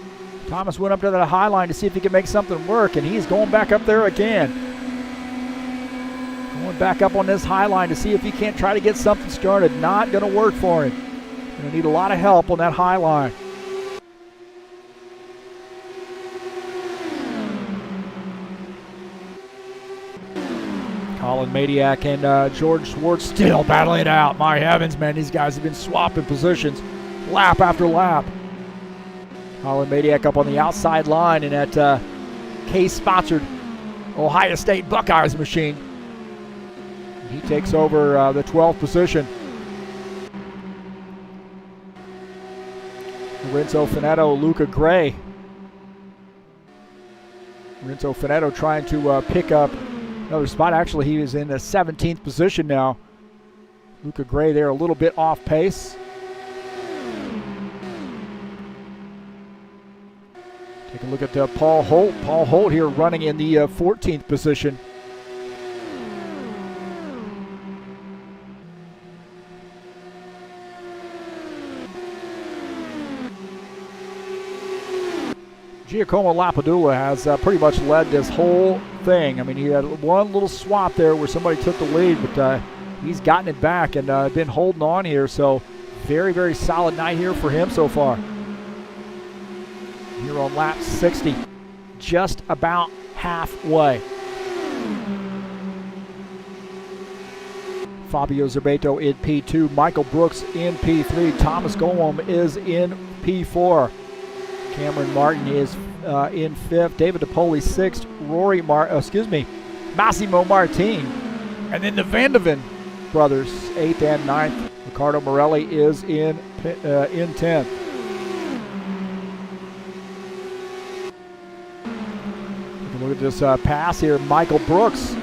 Thomas went up to that high line to see if he could make something work, and he's going back up there again. Going back up on this high line to see if he can't try to get something started. Not going to work for him. Going to need a lot of help on that high line. Colin Maniac and George Schwartz still battling it out. My heavens, man, these guys have been swapping positions lap after lap. Colin Maniac up on the outside line in that Case-sponsored Ohio State Buckeyes machine. He takes over the 12th position. Lorenzo Finetto, Luca Gray. Lorenzo Finetto trying to pick up another spot. Actually, he is in the 17th position now. Luca Gray there a little bit off pace. Take a look at Paul Holt. Paul Holt here running in the 14th position. Giacomo Lapadula has pretty much led this whole thing. I mean, he had one little swap there where somebody took the lead, but he's gotten it back and been holding on here. So very, very solid night here for him so far. Here on lap 60, just about halfway. Fabio Zerbato in P2, Michael Brooks in P3, Thomas Golom is in P4. Cameron Martin is in 5th, David DePoli 6th, Massimo Martin, and then the Vandeven brothers 8th and 9th. Ricardo Morelli is in 10th. Look at this pass here. Michael Brooks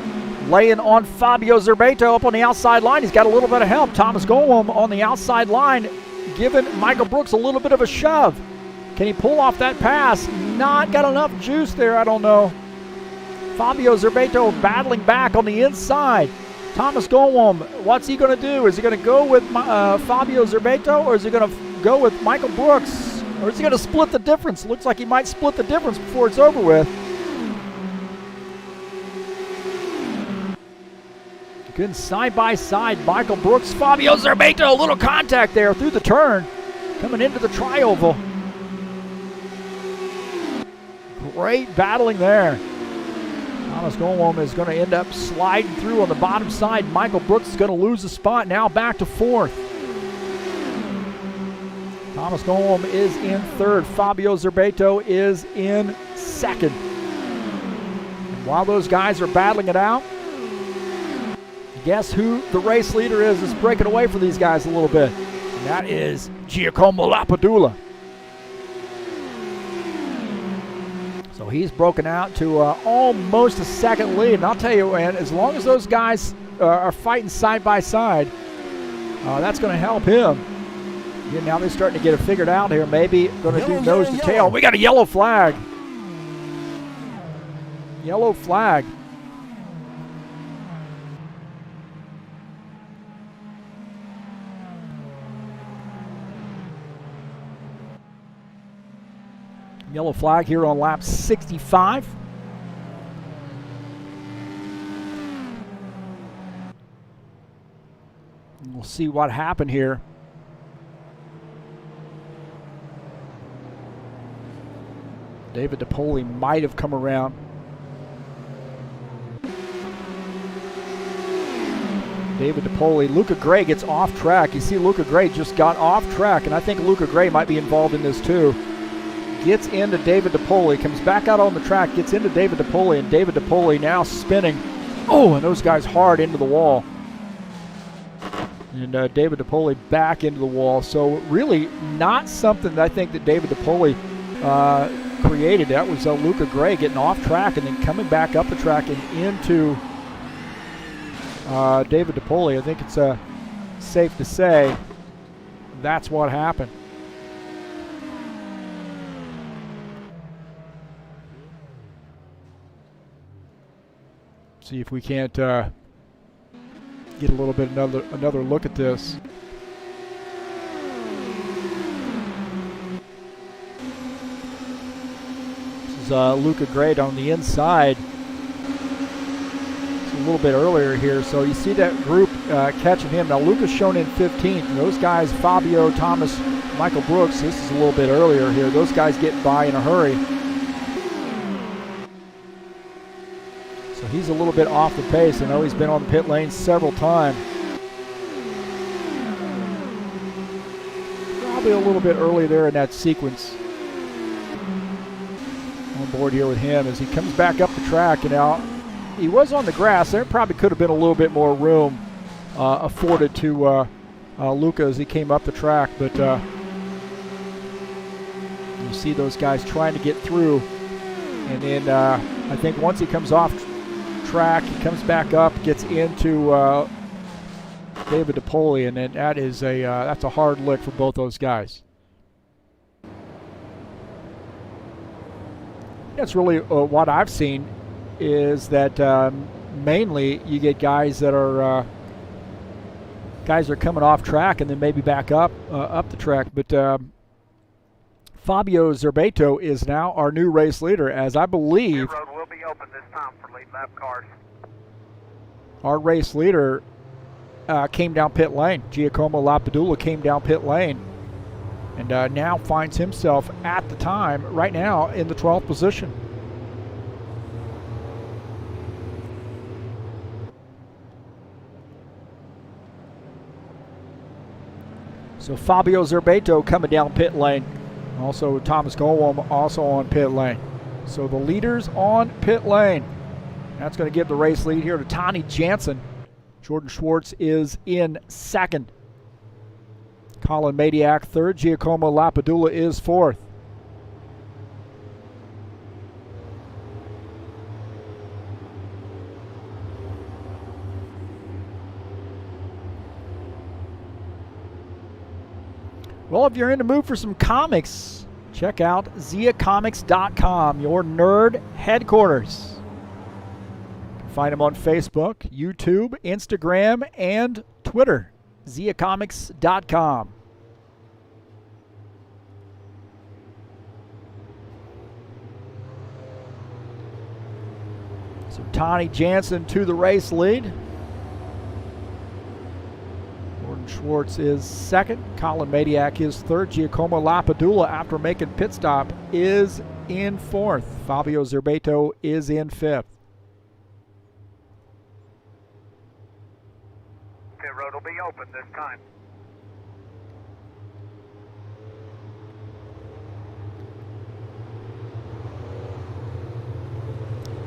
laying on Fabio Zerbato up on the outside line. He's got a little bit of help. Thomas Golom on the outside line giving Michael Brooks a little bit of a shove. Can he pull off that pass? Not got enough juice there, I don't know. Fabio Zerbato battling back on the inside. Thomas Golom, what's he going to do? Is he going to go with Fabio Zerbato, or is he going to go with Michael Brooks? Or is he going to split the difference? Looks like he might split the difference before it's over with. Good side by side, Michael Brooks, Fabio Zerbato, a little contact there through the turn, coming into the tri-oval. Great battling there. Thomas Golom is going to end up sliding through on the bottom side. Michael Brooks is going to lose the spot, now back to 4th. Thomas Golom is in 3rd. Fabio Zerbato is in 2nd. And while those guys are battling it out, guess who the race leader is breaking away for these guys a little bit. And that is Giacomo Lapadula. So he's broken out to almost a second lead. And I'll tell you, man, as long as those guys are fighting side by side, that's going to help him. Yeah, now they're starting to get it figured out here. Maybe going to do nose to tail. We got a yellow flag. Yellow flag. Yellow flag here on lap 65. And we'll see what happened here. David DePoli might have come around. David DePoli. Luca Gray gets off track. You see Luca Gray just got off track, and I think Luca Gray might be involved in this too. Gets into David DePoli, comes back out on the track, gets into David DePoli, and David DePoli now spinning. Oh, and those guys hard into the wall. And David DePoli back into the wall. So really not something that I think that David DePoli created. That was Luca Gray getting off track and then coming back up the track and into David DePoli. I think it's safe to say that's what happened. See if we can't get a little bit another look at this. This is Luca Gray on the inside. It's a little bit earlier here, so you see that group catching him. Now Luca's shown in 15th. And those guys, Fabio, Thomas, Michael Brooks, this is a little bit earlier here. Those guys get by in a hurry. So He's a little bit off the pace. I know he's been on the pit lane several times. Probably a little bit early there in that sequence. On board here with him as he comes back up the track. And now he was on the grass. There probably could have been a little bit more room afforded to Luca as he came up the track. But you see those guys trying to get through. And then I think once he comes off track, he comes back up, gets into David DePoli, and then that's a hard lick for both those guys. That's really what I've seen is that mainly you get guys that are coming off track and then maybe back up the track. But Fabio Zerbato is now our new race leader, as I believe Pit road will be open this time for lead lap cars. Our race leader came down pit lane. Giacomo Lapadula came down pit lane and now finds himself at the time right now in the 12th position. So Fabio Zerbato coming down pit lane. Also Thomas Golwam also on pit lane. So the leaders on pit lane. That's going to give the race lead here to Tani Jansen. Jordan Schwartz is in second. Colin Madiak third. Giacomo Lapadula is fourth. Well, if you're in the mood for some comics, check out ziacomics.com, your nerd headquarters. Find them on Facebook, YouTube, Instagram, and Twitter. ziacomics.com. So Tani Jansen to the race lead. Jordan Schwartz is second. Colin Madiak is third. Giacomo Lapadula, after making pit stop, is in fourth. Fabio Zerbato is in fifth. Pit road will be open this time.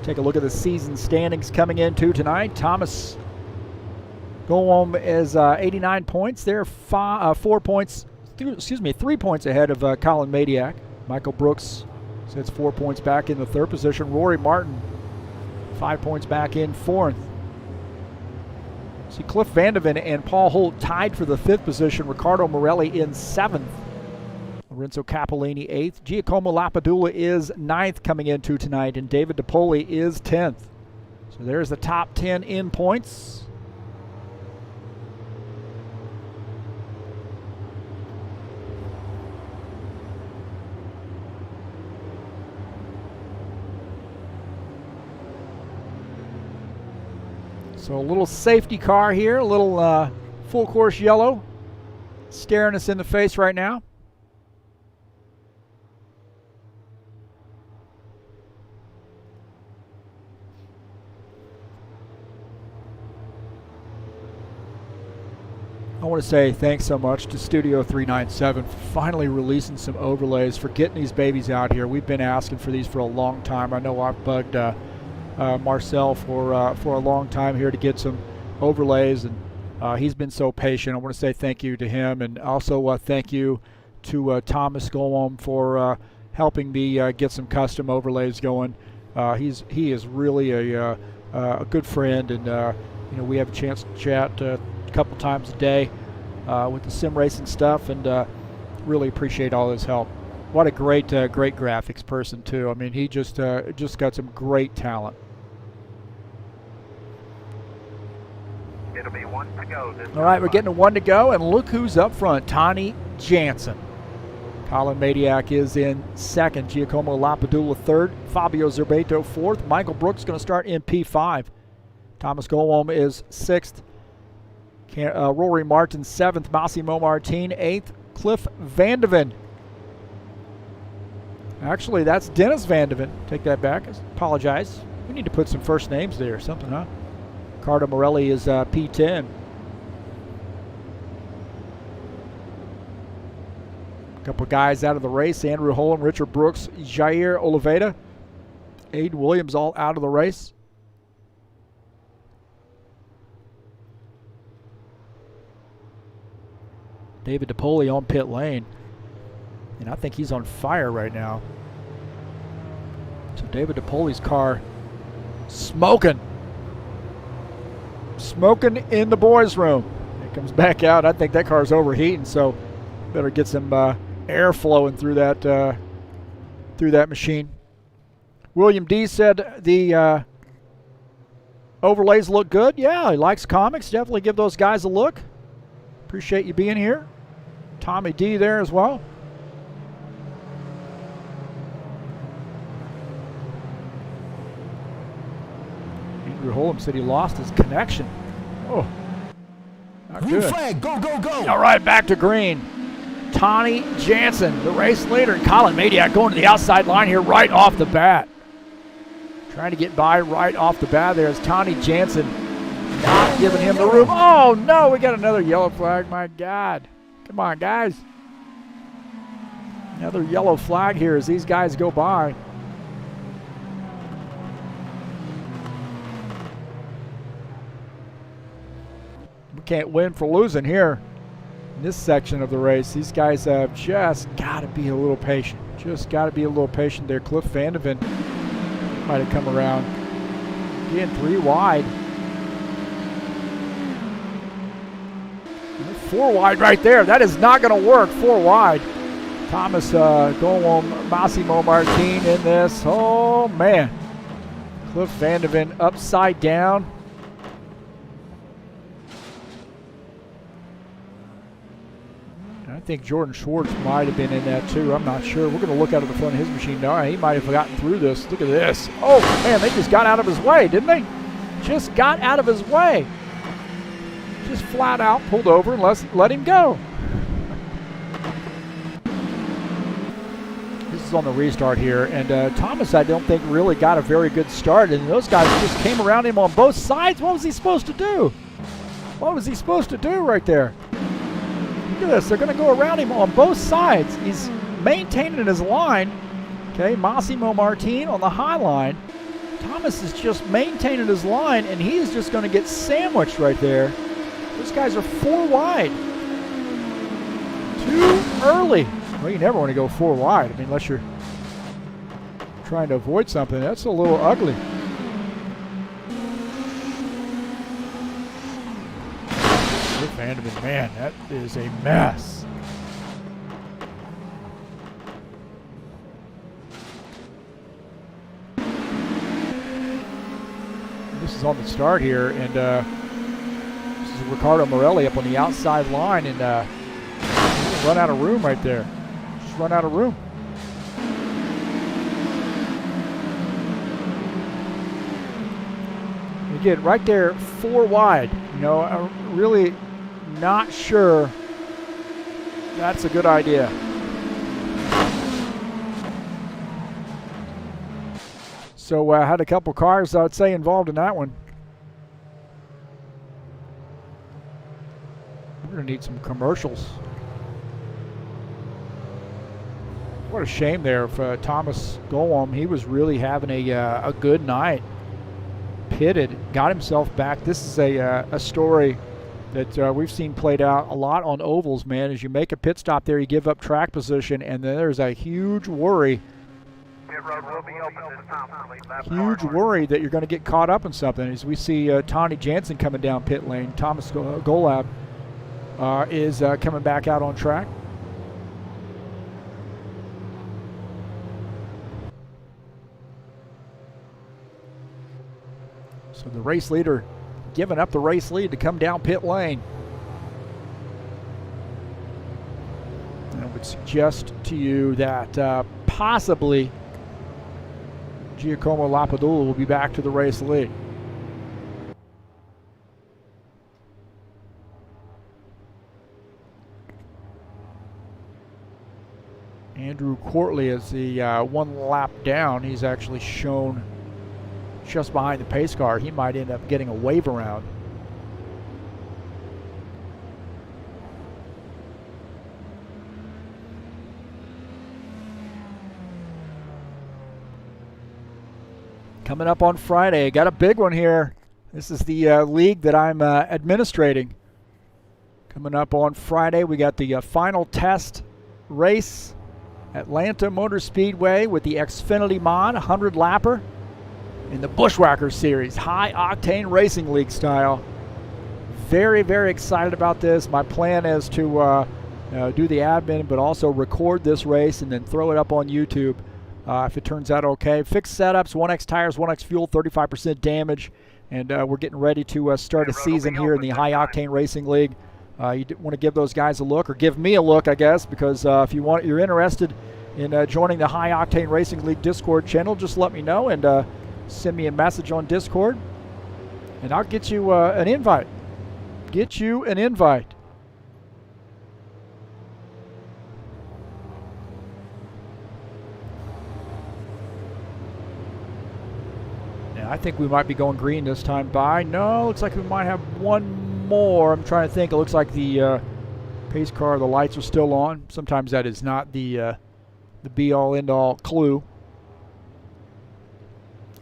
Take a look at the season standings coming into tonight. Thomas Golwam is 89 points. They're 3 points ahead of Colin Madiak. Michael Brooks sits 4 points back in the third position. Rory Martin 5 points back in fourth. See, Cliff Vandeven and Paul Holt tied for the fifth position. Ricardo Morelli in seventh. Lorenzo Capolini eighth. Giacomo Lapadula is ninth coming into tonight, and David DePoli is 10th. So there's the top 10 in points. So a little safety car here, a little full course yellow, staring us in the face right now. I want to say thanks so much to Studio 397 for finally releasing some overlays, for getting these babies out here. We've been asking for these for a long time. I know I've bugged Marcel for a long time here to get some overlays, and he's been so patient. I want to say thank you to him, and also thank you to Thomas Golwam for helping me get some custom overlays going. He is really a good friend, and we have a chance to chat a couple times a day with the sim racing stuff, and really appreciate all his help. What a great graphics person too. I mean, he just got some great talent. It'll be one to go this time. All right, we're getting a one to go, and look who's up front. Tani Jansen. Colin Madiak is in second. Giacomo Lapadula third. Fabio Zerbato fourth. Michael Brooks going to start in P5. Thomas Golwam is sixth. Rory Martin seventh. Massimo Martin eighth. Cliff Vandeven. Actually, that's Dennis Vandeven. Take that back. I apologize. We need to put some first names there or something, huh? Ricardo Morelli is P10. A couple of guys out of the race. Andrew Holm, Richard Brooks, Jair Oliveira, Aiden Williams all out of the race. David DePoli on pit lane. And I think he's on fire right now. So David DePoli's car smoking. Smoking in the boys' room. It comes back out. I think that car's overheating, so better get some air flowing through that machine. William D said the overlays look good. Yeah, he likes comics. Definitely give those guys a look. Appreciate you being here. Tommy D there as well. Andrew Holm said he lost his connection. Oh, not Green good. flag, go, go, go. All right, back to green. Tawny Jansen, the race leader. Colin Madiak going to the outside line here right off the bat. Trying to get by right off the bat there is Tawny Jansen. Not giving him the room. Oh, no, we got another yellow flag. My God. Come on, guys. Another yellow flag here as these guys go by. We can't win for losing here in this section of the race. These guys have just got to be a little patient. Just got to be a little patient there. Cliff Vandeven might have come around. Again, 3 wide. 4 wide right there. That is not going to work. 4 wide. Thomas going on Massimo Martin in this. Oh, man. Cliff Vandeven upside down. I think Jordan Schwartz might have been in that too. I'm not sure. We're going to look out of the front of his machine now. He might have gotten through this. Look at this. Oh, man, they just got out of his way, didn't they? Just got out of his way. Just flat out pulled over and let him go. This is on the restart here. And Thomas, I don't think, really got a very good start. And those guys just came around him on both sides. What was he supposed to do? What was he supposed to do right there? Look at this. They're going to go around him on both sides. He's maintaining his line. Okay, Massimo Martin on the high line. Thomas is just maintaining his line, and he's just going to get sandwiched right there. Those guys are 4 wide. Too early. Well, you never want to go 4 wide. I mean, unless you're trying to avoid something. That's a little ugly. Vandeman, man, that is a mess. This is on the start here, and this is Ricardo Morelli up on the outside line, and run out of room right there. Just run out of room. You get right there 4 wide. You know, I'm really not sure that's a good idea. So I had a couple cars, I'd say, involved in that one. We're going to need some commercials. What a shame there for Thomas Golom. He was really having a good night. Pitted, got himself back. This is a story that we've seen played out a lot on ovals, man. As you make a pit stop there, you give up track position, and then there's a huge worry. Pit road will be open this time. Huge worry that you're going to get caught up in something. As we see Tawny Jansen coming down pit lane, Thomas Golab is coming back out on track. So the race leader giving up the race lead to come down pit lane. And I would suggest to you that possibly Giacomo Lapadula will be back to the race lead. Andrew Courtley is the 1 lap down. He's actually shown just behind the pace car. He might end up getting a wave around. Coming up on Friday, got a big one here. This is the league that I'm administrating. Coming up on Friday, we got the final test race, Atlanta Motor Speedway with the Xfinity Mod 100-lapper in the Bushwhacker Series, high-octane racing league style. Very, very excited about this. My plan is to do the admin, but also record this race and then throw it up on YouTube. If it turns out okay. Fixed setups, 1X tires, 1X fuel, 35% damage. And we're getting ready to start a season here in the High Octane Racing League. You want to give those guys a look, or give me a look, I guess, because if you're interested in joining the High Octane Racing League Discord channel, just let me know and send me a message on Discord, and I'll get you an invite. Get you an invite. I think we might be going green this time by. No, looks like we might have one more. I'm trying to think. It looks like the pace car, the lights are still on. Sometimes that is not the be-all, end-all clue.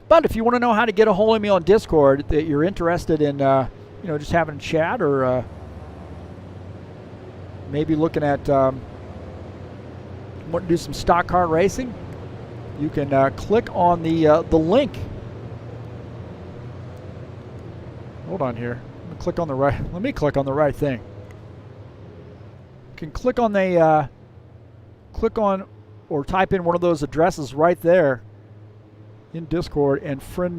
But if you want to know how to get a hold of me on Discord, that you're interested in, just having a chat, or maybe looking at want to do some stock car racing, you can click on the link. Hold on here. Let me click on the right thing. You can click on or type in one of those addresses right there in Discord and send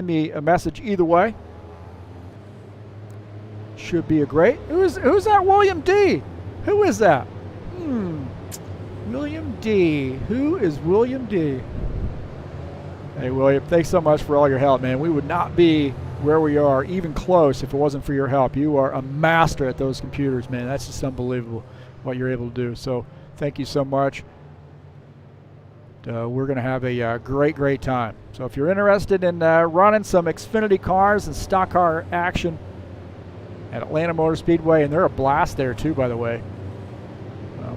me a message either way. Should be a great. Who's that? William D. Who is that? William D. Who is William D? Hey William, thanks so much for all your help, man. We would not be where we are, even close, if it wasn't for your help. You are a master at those computers, man. That's just unbelievable what you're able to do. So thank you so much. We're going to have a great time. So if you're interested in running some Xfinity cars and stock car action at Atlanta Motor Speedway, and they're a blast there too, by the way.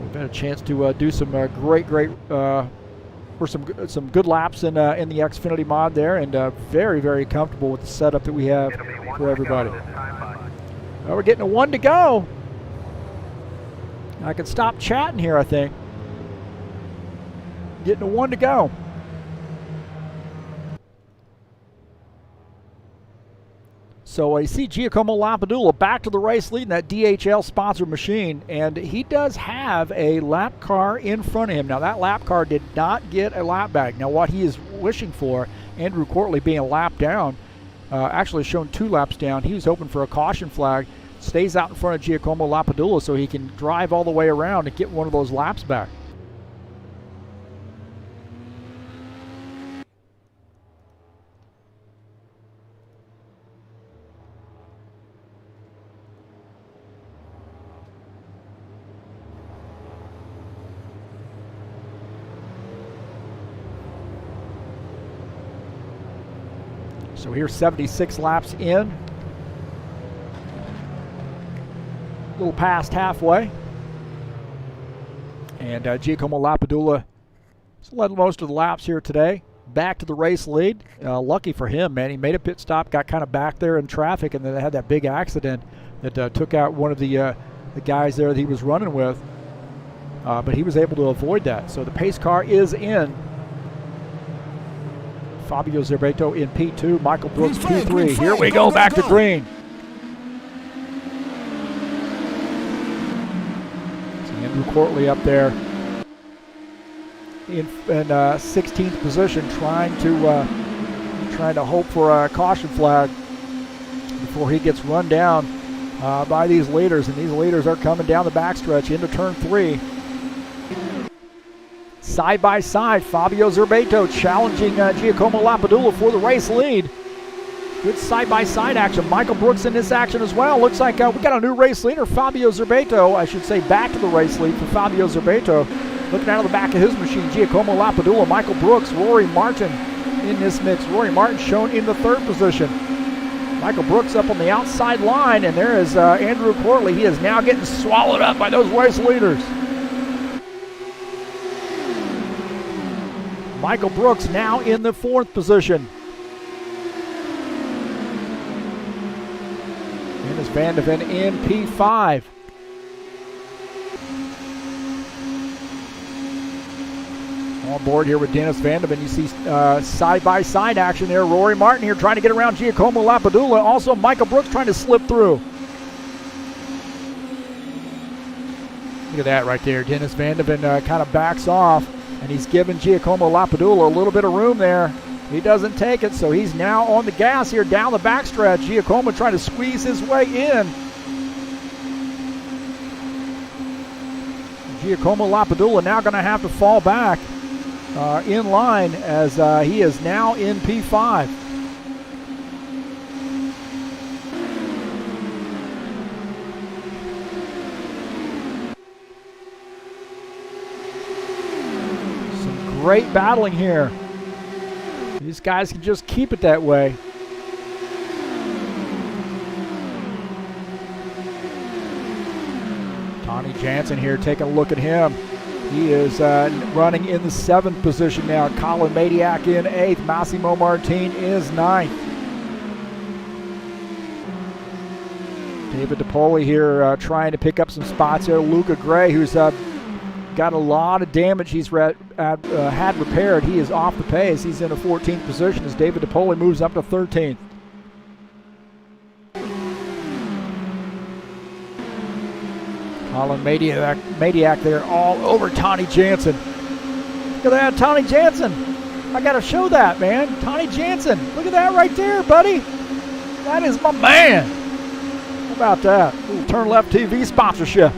We've had a chance to do some some good laps in the Xfinity mod there, and very, very comfortable with the setup that we have for everybody. Well, we're getting a 1 to go. I can stop chatting here, I think. Getting a 1 to go. So you see Giacomo Lapadula back to the race leading that DHL sponsored machine, and he does have a lap car in front of him. Now that lap car did not get a lap bag. Now what he is wishing for, Andrew Courtley being a lap down, actually shown 2 laps down. He was hoping for a caution flag, stays out in front of Giacomo Lapadula so he can drive all the way around and get one of those laps back. So here's 76 laps in. A little past halfway. And Giacomo Lapadula has led most of the laps here today. Back to the race lead. Lucky for him, man. He made a pit stop, got kind of back there in traffic, and then they had that big accident that took out one of the guys there that he was running with. But he was able to avoid that. So the pace car is in. Fabio Zerbeto in P2, Michael Brooks P3. Here we go, back to green. So Andrew Courtley up there in 16th position, trying to hope for a caution flag before he gets run down by these leaders, and these leaders are coming down the backstretch into turn 3. Side by side, Fabio Zerbeto challenging Giacomo Lapadula for the race lead. Good side-by-side action. Michael Brooks in this action as well. Looks like we got a new race leader, Fabio Zerbeto. I should say back to the race lead for Fabio Zerbeto. Looking out of the back of his machine, Giacomo Lapadula, Michael Brooks, Rory Martin, in this mix. Rory Martin shown in the 3rd position. Michael Brooks up on the outside line, and there is Andrew Corley. He is now getting swallowed up by those race leaders. Michael Brooks now in the 4th position. Dennis Van de Ven in P5. On board here with Dennis Van de Ven. You see side-by-side action there. Rory Martin here trying to get around Giacomo Lapadula. Also Michael Brooks trying to slip through. Look at that right there. Dennis Van de Ven kind of backs off, and he's giving Giacomo Lapadula a little bit of room there. He doesn't take it, so he's now on the gas here down the backstretch. Giacomo trying to squeeze his way in. Giacomo Lapadula now going to have to fall back in line as he is now in P5. Some great battling here. These guys can just keep it that way. Tony Jansen here, taking a look at him. He is running in the 7th position now. Colin Madiak in 8th. Massimo Martin is 9th. David DiPoli here trying to pick up some spots there. Luca Gray, who's got a lot of damage he's had repaired. He is off the pace. He's in a 14th position as David DiPoli moves up to 13th. Colin Madiak there all over Tony Jansen. Look at that, Tony Jansen. I got to show that, man. Tony Jansen. Look at that right there, buddy. That is my man. How about that? Little TurnLeftTV sponsorship.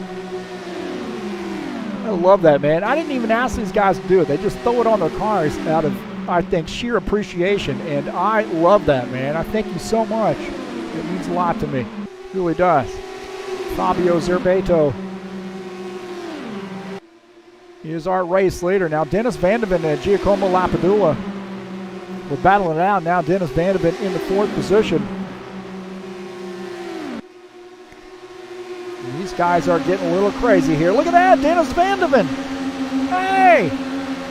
I love that, man. I didn't even ask these guys to do it. They just throw it on their cars out of, I think, sheer appreciation. And I love that, man. I thank you so much. It means a lot to me. It really does. Fabio Zerbato is our race leader. Now Dennis Van de Ven and Giacomo Lapadula will battle it out. Now Dennis Van de Ven in the 4th position. And these guys are getting a little crazy here. Look at that, Dennis Van de Ven. Hey,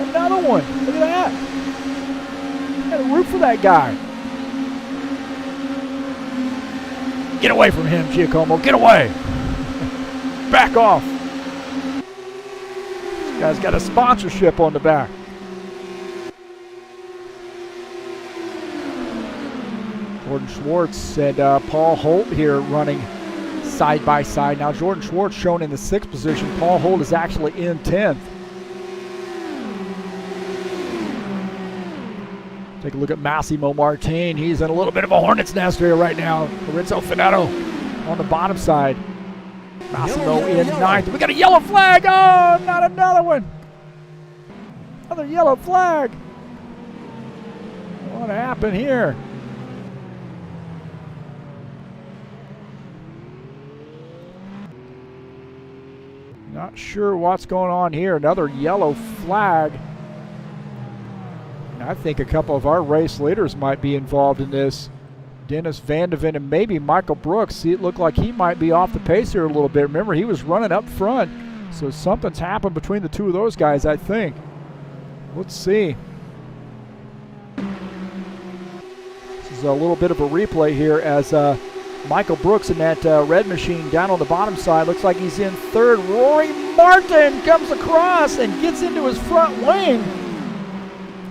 another one. Look at that. Got to root for that guy. Get away from him, Giacomo. Get away. Back off. This guy's got a sponsorship on the back. Jordan Schwartz and Paul Holt here running side by side. Now Jordan Schwartz shown in the 6th position. Paul Holt is actually in 10th. Take a look at Massimo Martin. He's in a little bit of a hornet's nest here right now. Lorenzo Finetto on the bottom side. Massimo in 9th. We got a yellow flag. Oh, not another one. Another yellow flag. What happened here? Not sure what's going on here. Another yellow flag. I think a couple of our race leaders might be involved in this. Dennis Van de Ven and maybe Michael Brooks. See, it looked like he might be off the pace here a little bit. Remember, he was running up front. So something's happened between the two of those guys, I think. Let's see. This is a little bit of a replay here as Michael Brooks in that red machine down on the bottom side. Looks like he's in 3rd. Rory Martin comes across and gets into his front wing.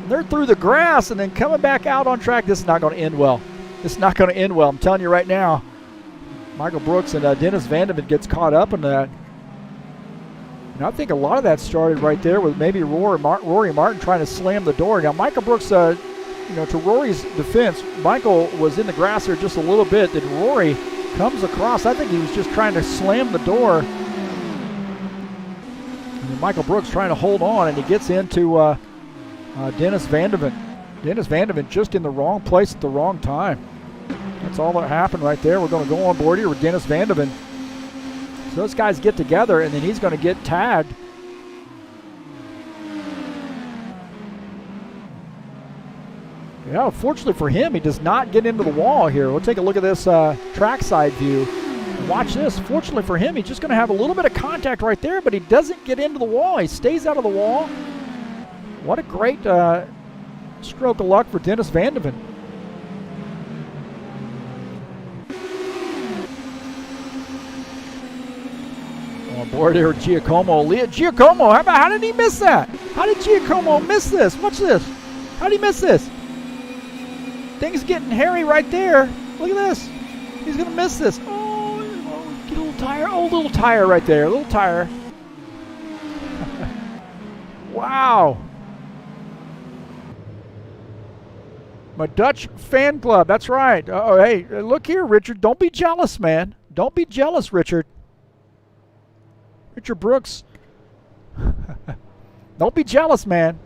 They're through the grass and then coming back out on track. This is not going to end well. This is not going to end well. I'm telling you right now. Michael Brooks and Dennis Van de Ven gets caught up in that. And I think a lot of that started right there with maybe Rory Martin trying to slam the door. Now Michael Brooks, to Rory's defense, Michael was in the grass there just a little bit. Then Rory comes across. I think he was just trying to slam the door. And Michael Brooks trying to hold on, and he gets into Dennis Van de Ven. Dennis Van de Ven just in the wrong place at the wrong time. That's all that happened right there. We're going to go on board here with Dennis Van de Ven. So those guys get together, and then he's going to get tagged. Yeah, fortunately for him, he does not get into the wall here. We'll take a look at this trackside view. Watch this. Fortunately for him, he's just going to have a little bit of contact right there, but he doesn't get into the wall. He stays out of the wall. What a great stroke of luck for Dennis Van de Ven. On board here with Giacomo. Giacomo, how did he miss that? How did Giacomo miss this? Watch this. How did he miss this? Things getting hairy right there. Look at this. He's going to miss this. Oh, get a little tire. Oh, little tire right there. A little tire. Wow. My Dutch fan club. That's right. Oh, hey, look here, Richard. Don't be jealous, man. Don't be jealous, Richard. Richard Brooks. Don't be jealous, man.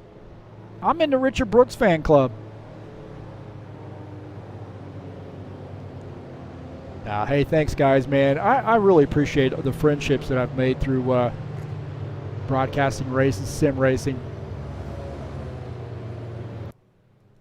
I'm in the Richard Brooks fan club. Hey, thanks, guys, man. I really appreciate the friendships that I've made through broadcasting races, sim racing.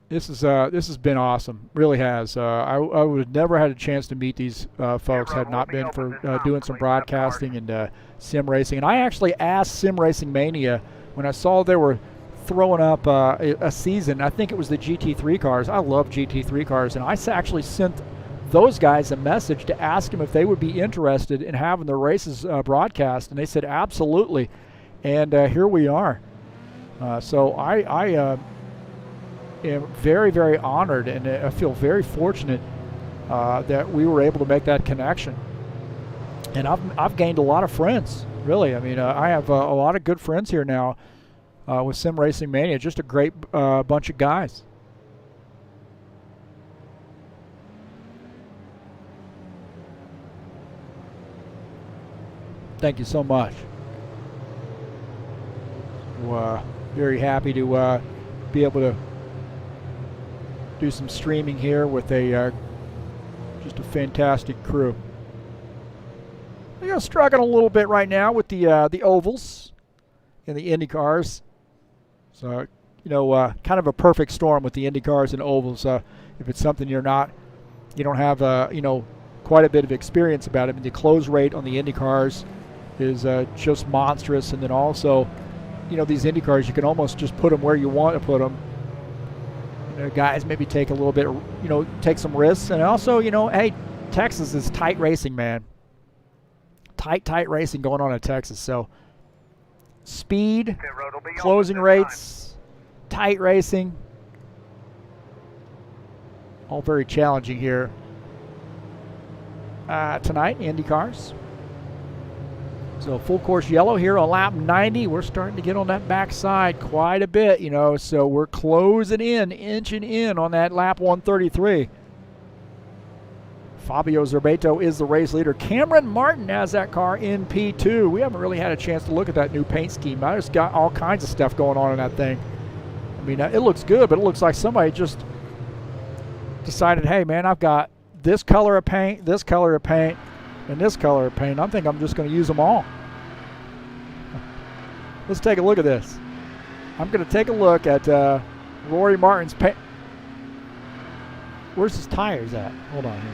This has been awesome. Really has. I would have never had a chance to meet these folks had not been for doing some broadcasting and sim racing. And I actually asked Sim Racing Mania when I saw they were throwing up a season. I think it was the GT3 cars. I love GT3 cars, and I actually sent those guys a message to ask them if they would be interested in having the races broadcast, and they said absolutely. And here we are. So I am very, very honored, and I feel very fortunate that we were able to make that connection. And I've gained a lot of friends, really. I mean, I have a lot of good friends here now with Sim Racing Mania. Just a great bunch of guys. Thank you so much. Very happy to be able to do some streaming here with just a fantastic crew. We're struggling a little bit right now with the ovals and the IndyCars. So, kind of a perfect storm with the IndyCars and ovals. If it's something you don't have, quite a bit of experience about it. I mean, the close rate on the IndyCars is just monstrous, and then also, these IndyCars, you can almost just put them where you want to put them. Guys maybe take a little bit, take some risks, and also, hey, Texas is tight racing, man. Tight racing going on in Texas. So, speed, closing rates, tight racing, all very challenging here tonight, Indy cars. So full course yellow here on lap 90. We're starting to get on that backside quite a bit, so we're closing in, inching in on that lap 133. Fabio Zerbato is the race leader. Cameron Martin has that car in P2. We haven't really had a chance to look at that new paint scheme. I just got all kinds of stuff going on in that thing. I mean, it looks good, but it looks like somebody just decided, hey, man, I've got this color of paint, this color of paint, and this color of paint. I think I'm just going to use them all. Let's take a look at this. I'm going to take a look at Rory Martin's paint. Where's his tires at? Hold on here.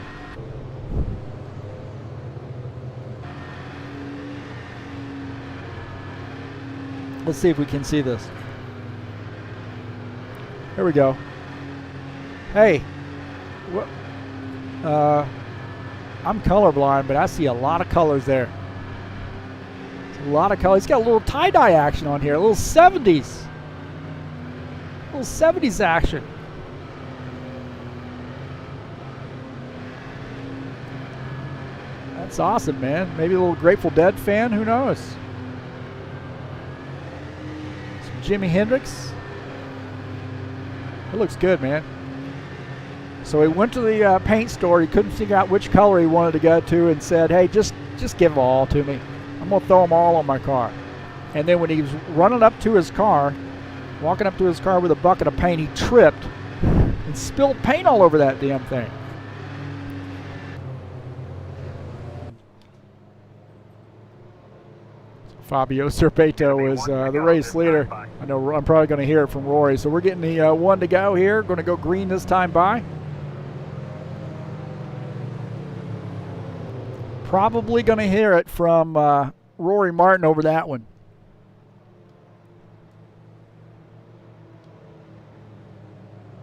Let's see if we can see this. Here we go. Hey, I'm colorblind, but I see a lot of colors there. A lot of colors. He's got a little tie-dye action on here, a little 70s. A little 70s action. That's awesome, man. Maybe a little Grateful Dead fan, who knows? Some Jimi Hendrix. It looks good, man. So he went to the paint store. He couldn't figure out which color he wanted to go to and said, hey, just give them all to me. I'm going to throw them all on my car. And then when he was running up to his car, walking up to his car with a bucket of paint, he tripped and spilled paint all over that damn thing. Fabio Serpeto is the race leader. I know I'm probably going to hear it from Rory. So we're getting the 1 to go here. Going to go green this time by. Probably going to hear it from Rory Martin over that one.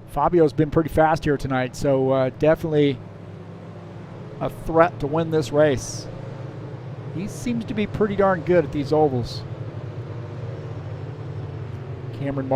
Fabio's been pretty fast here tonight, so definitely a threat to win this race. He seems to be pretty darn good at these ovals. Cameron